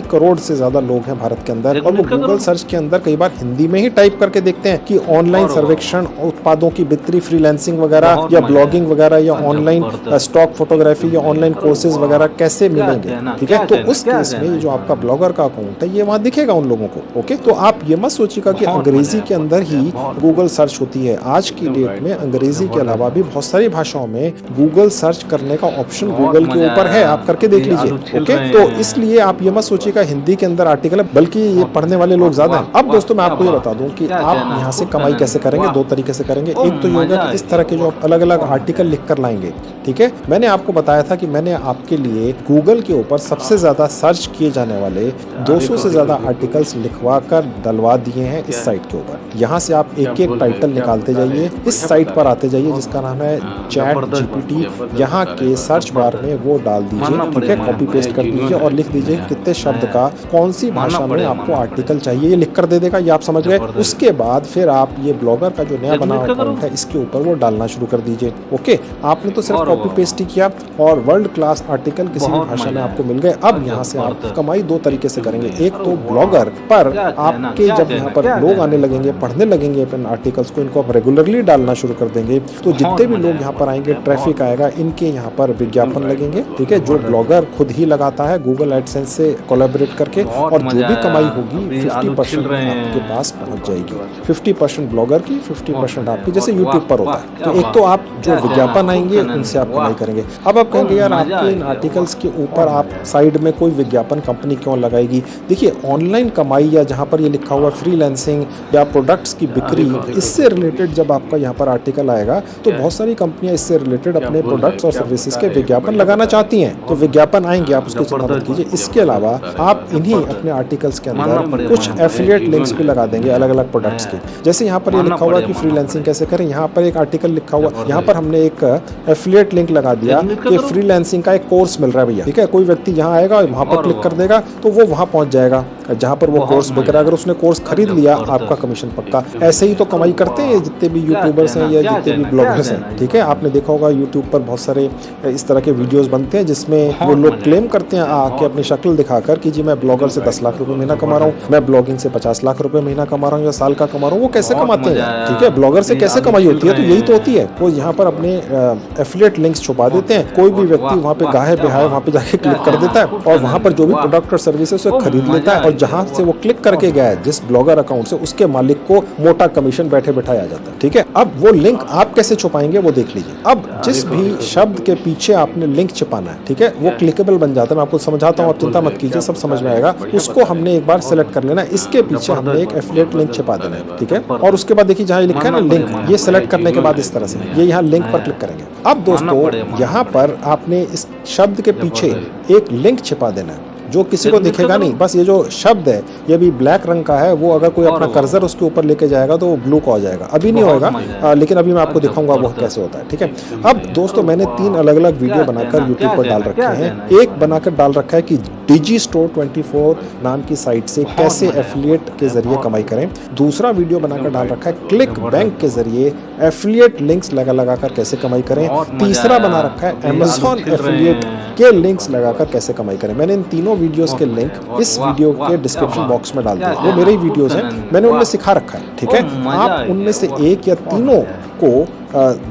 करोड़ से ज्यादा लोग हैं भारत के अंदर। और वो गूगल सर्च के अंदर कई बार हिंदी में ही टाइप करके देखते हैं कि ऑनलाइन सर्वेक्षण, उत्पादों की बिक्री, फ्रीलांसिंग वगैरह या ब्लॉगिंग वगैरह या ऑनलाइन स्टॉक फोटोग्राफी या ऑनलाइन कोर्सेज वगैरह कैसे मिलेंगे। ठीक है, तो उस केस में ये जो आपका ब्लॉगर का अकाउंट है ये वहाँ दिखेगा उन लोगों को। ओके, तो आप ये मत सोचिएगा कि अंग्रेजी के अंदर ही गूगल सर्च होती है। आज की डेट में अंग्रेजी के अलावा भी बहुत सारी भाषाओं में गूगल सर्च करने का ऑप्शन गूगल के ऊपर है, आप करके देख लीजिए। ओके, तो इसलिए आप ये मत सोचिएगा हिंदी के अंदर आर्टिकल है, बल्कि ये पढ़ने वाले लोग ज्यादा हैं। अब दोस्तों मैं आपको ये बता दूं कि आप यहाँ से कमाई कैसे करेंगे। 2 तरीके से करेंगे। एक तो ये होगा कि इस तरह के जो अलग अलग आर्टिकल लिख कर लाएंगे। ठीक है, मैंने आपको बताया था कि मैंने आपके लिए गूगल के ऊपर सबसे ज्यादा सर्च किए जाने वाले 200 से ज्यादा आर्टिकल्स लिखवा कर डलवा दिए हैं इस साइट के ऊपर। यहाँ से आप एक एक टाइटल निकालते जाइए, इस साइट पर आते जाइए जिसका नाम है चैट जीपीटी। यहाँ के सर्च बार में वो डाल दीजिए। ठीक है, कॉपी पेस्ट कर दीजिए और लिख दीजिए कितने शब्द का कौन सी भाषा में आपको आर्टिकल चाहिए, ये लिख कर दे देगा। ये आप समझ गए। उसके बाद फिर आप ये ब्लॉगर का जो नया नया बना अकाउंट है इसके ऊपर वो डालना शुरू कर दीजिए। ओके, आपने तो सिर्फ कॉपी पेस्ट ही किया और वर्ल्ड क्लास आर्टिकल किसी भी भाषा में आपको मिल गए। अब यहाँ से आप कमाई दो तरीके से करेंगे। एक तो ब्लॉगर पर आपके जब यहाँ पर लोग आने लगेंगे, पढ़ने लगेंगे अपन आर्टिकल्स को, इनको आप रेगुलरली डालना शुरू कर देंगे तो जितने भी लोग यहाँ पर आएंगे, ट्रैफिक आएगा, इनके यहाँ पर विज्ञापन लगेंगे। ठीक है, जो ब्लॉगर खुद ही लगाता है गूगल एडसेंस से कोलैबोरेट करके, और जो भी कमाई होगी 50% आपके पास पहुंच जाएगी। 50% ब्लॉगर की, 50% आपकी, जैसे यूट्यूब पर होता है। तो एक तो आप जो विज्ञापन आएंगे उनसे आप कमाई करेंगे। अब आप कहेंगे यार आपके इन आर्टिकल्स के ऊपर आप साइड में कोई विज्ञापन कंपनी क्यों लगाएगी? देखिए, ऑनलाइन कमाई या जहाँ पर ये लिखा हुआ फ्रीलांसिंग या प्रोडक्ट्स की बिक्री, इससे रिलेटेड जब आपका यहाँ पर आर्टिकल आएगा तो बहुत सारी कंपनियां इससे रिलेटेड अपने प्रोडक्ट्स और सर्विसेज के विज्ञापन लगाना चाहती हैं। तो विज्ञापन आएंगे, आप उसकी चिंता मत कीजिए। इसके अलावा आप इन्हीं अपने आर्टिकल्स के अंदर कुछ एफिलिएट लिंक्स भी लगा देंगे अलग अलग प्रोडक्ट्स के। जैसे यहाँ पर ये लिखा हुआ कि फ्रीलांसिंग कैसे करें, यहाँ पर एक आर्टिकल लिखा हुआ, यहाँ पर हमने एक एफिलिएट लिंक लगा दिया कि फ्रीलांसिंग का एक कोर्स मिल रहा है भैया। ठीक है, कोई व्यक्ति यहाँ आएगा, वहाँ पर क्लिक कर देगा तो वो वहाँ पहुँच जाएगा जहाँ पर वो कोर्स बिक रहा है। अगर उसने कोर्स खरीद लिया, आपका कमीशन पक्का। ऐसे ही तो कमाई करते हैं जितने भी यूट्यूबर्स हैं या जितने भी ब्लॉगर्स हैं। ठीक है, आपने देखा होगा यूट्यूब पर बहुत सारे इस तरह के वीडियोस बनते हैं जिसमें वो लोग क्लेम करते हैं आके अपनी शक्ल दिखाकर कि जी मैं ब्लॉगर से 10 लाख रुपए महीना कमा रहा हूँ, मैं ब्लॉगिंग से 50 लाख रुपए महीना कमा रहा हूँ या साल का कमा रहा हूँ। वो कैसे कमाते हैं? ठीक है, ब्लॉगर से कैसे कमाई होती है? तो यही तो होती है, वो यहाँ पर अपने एफिलिएट लिंक्स छुपा देते हैं। कोई भी व्यक्ति वहाँ पे गाहे बेहाए वहाँ पे जाके क्लिक कर देता है और वहाँ पर जो भी प्रोडक्ट और सर्विस है उसे खरीद लेता है, और जहाँ से वो क्लिक करके गया है जिस ब्लॉगर अकाउंट से, उसके मालिक को मोटा कमीशन बैठे बैठाया जाता है। ठीक है, अब वो लिंक आप कैसे छुपाएंगे वो देख लीजिए। अब जिस भी शब्द के पीछे आपने लिंक छिपाना है, ठीक है, वो क्लिकेबल बन जाता है। मैं आपको समझाता हूँ, आप चिंता मत कीजिए, सब समझ में आएगा। उसको हमने एक बार सेलेक्ट कर लेना, इसके पीछे हमने एक एफिलिएट लिंक छिपा देना है। ठीक है, और उसके बाद देखिए जहाँ लिखा है ना लिंक, ये सेलेक्ट करने के बाद इस तरह से ये यहाँ लिंक पर क्लिक करेंगे। अब दोस्तों यहाँ पर आपने इस शब्द के पीछे एक लिंक छिपा देना है जो किसी को दिखेगा नहीं। बस ये जो शब्द है ये भी ब्लैक रंग का है, वो अगर कोई अपना कर्सर उसके ऊपर लेके जाएगा तो वो ब्लू का हो जाएगा। अभी नहीं होगा, लेकिन अभी मैं आपको दिखाऊंगा वो कैसे होता है। ठीक है, अब दोस्तों मैंने 3 अलग अलग वीडियो बनाकर यूट्यूब पर डाल रखे हैं। एक बनाकर डाल रखा है कि डिजिस्टोर 24 नाम की साइट से कैसे एफिलिएट के जरिए कमाई करें। दूसरा वीडियो बनाकर डाल रखा है क्लिक बैंक के जरिए एफिलिएट लिंक्स लगाकर कैसे कमाई करें। तीसरा बना रखा है अमेज़न एफिलिएट के लिंक्स लगाकर कैसे कमाई करें। मैंने इन तीनों वीडियोस के लिंक इस वीडियो के डिस्क्रिप्शन बॉक्स में डाल दिया। वो मेरे ही वीडियोस हैं, मैंने उनमें सिखा रखा है। ठीक है, आप उनमें से एक या तीनों को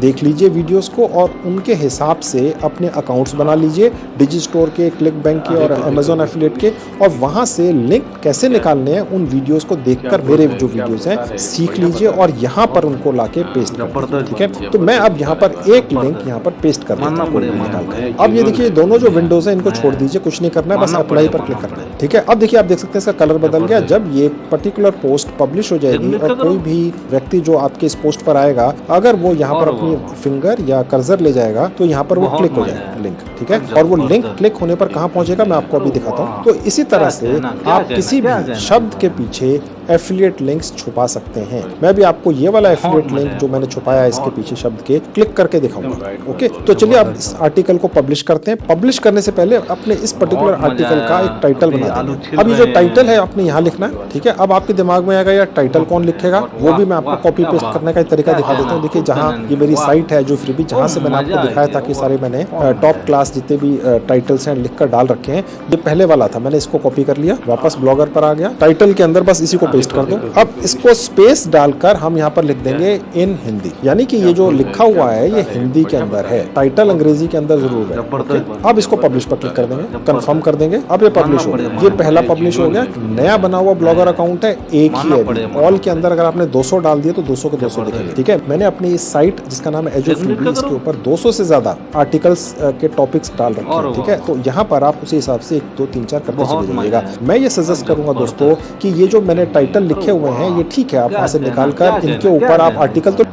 देख लीजिए वीडियोस को और उनके हिसाब से अपने अकाउंट्स बना लीजिए, डिजिस्टोर के, क्लिक बैंक के और अमेज़न एफिलिएट के, और वहां से लिंक कैसे निकालने हैं उन वीडियोस को देखकर मेरे जो वीडियोस हैं सीख लीजिए और यहाँ पर उनको लाके पेस्ट कर दीजिए। ठीक है, तो मैं अब यहाँ पर एक लिंक यहाँ पर पेस्ट कर देता हूँ निकालकर। अब ये देखिए दोनों जो विंडोज हैं इनको छोड़ दीजिए, कुछ नहीं करना है, बस अप्लाई पर क्लिक करना है। ठीक है, अब देखिए आप देख सकते हैं इसका कलर बदल गया। जब ये पर्टिकुलर पोस्ट पब्लिश हो जाएगी और कोई भी व्यक्ति जो आपके इस पोस्ट पर आएगा, अगर वो यहाँ पर अपनी फिंगर या कर्सर ले जाएगा तो यहाँ पर वो क्लिक हो जाएगा लिंक। ठीक है, और वो लिंक क्लिक होने पर कहाँ पहुंचेगा मैं आपको अभी दिखाता हूँ। तो इसी तरह से आप किसी भी शब्द के पीछे एफिलिएट लिंक्स छुपा सकते हैं। मैं भी आपको ये वाला एफिलिएट लिंक जो मैंने छुपाया है इसके पीछे शब्द के, क्लिक करके दिखाऊंगा। ओके, तो चलिए आप इस आर्टिकल को पब्लिश करते हैं। पब्लिश करने से पहले अपने इस पर्टिकुलर आर्टिकल का एक टाइटल बना देंगे। अब ये जो टाइटल है आपने यहाँ लिखना है। ठीक है, अब आपके दिमाग में आएगा यार टाइटल कौन लिखेगा, वो भी मैं आपको कॉपी पेस्ट करने का एक तरीका दिखा देता हूँ। देखिए जहाँ ये मेरी साइट है जो फ्रीबी, जहाँ से मैंने आपको दिखाया था कि सारे मैंने टॉप क्लास जितने भी टाइटल्स हैं लिखकर डाल रखे हैं। ये पहले वाला था, मैंने इसको कॉपी कर लिया, वापस ब्लॉगर पर आ गया, टाइटल के अंदर बस इसी को पेस्ट कर दो। अब इसको स्पेस डालकर हम यहाँ पर लिख देंगे इन हिंदी, यानी कि ये जो लिखा हुआ है ये हिंदी के अंदर है, टाइटल अंग्रेजी के अंदर जरूर है। अब इसको पब्लिश पर क्लिक कर देंगे, कंफर्म कर देंगे। अब ये पब्लिश हो गया, ये पहला पब्लिश हो गया। नया बना हुआ ब्लॉगर अकाउंट है, एक ही है। ऑल के अंदर अगर आपने 200 डाल दिए तो 200 के 200 दिखेंगे। ठीक है, मैंने अपनी इस साइट जिसका नाम है एजो फ्रीबी, इसके ऊपर 200 से ज्यादा आर्टिकल्स के टॉपिक्स डाल रखे हैं। ठीक है, तो यहाँ पर आप उसी हिसाब से 1 2 3 4 करते चले जाइएगा। मैं ये सजेस्ट करूंगा दोस्तों कि ये जो मैंने टाइटल लिखे हुए हैं ये ठीक है, आप वहां से निकाल कर इनके ऊपर आप आर्टिकल तो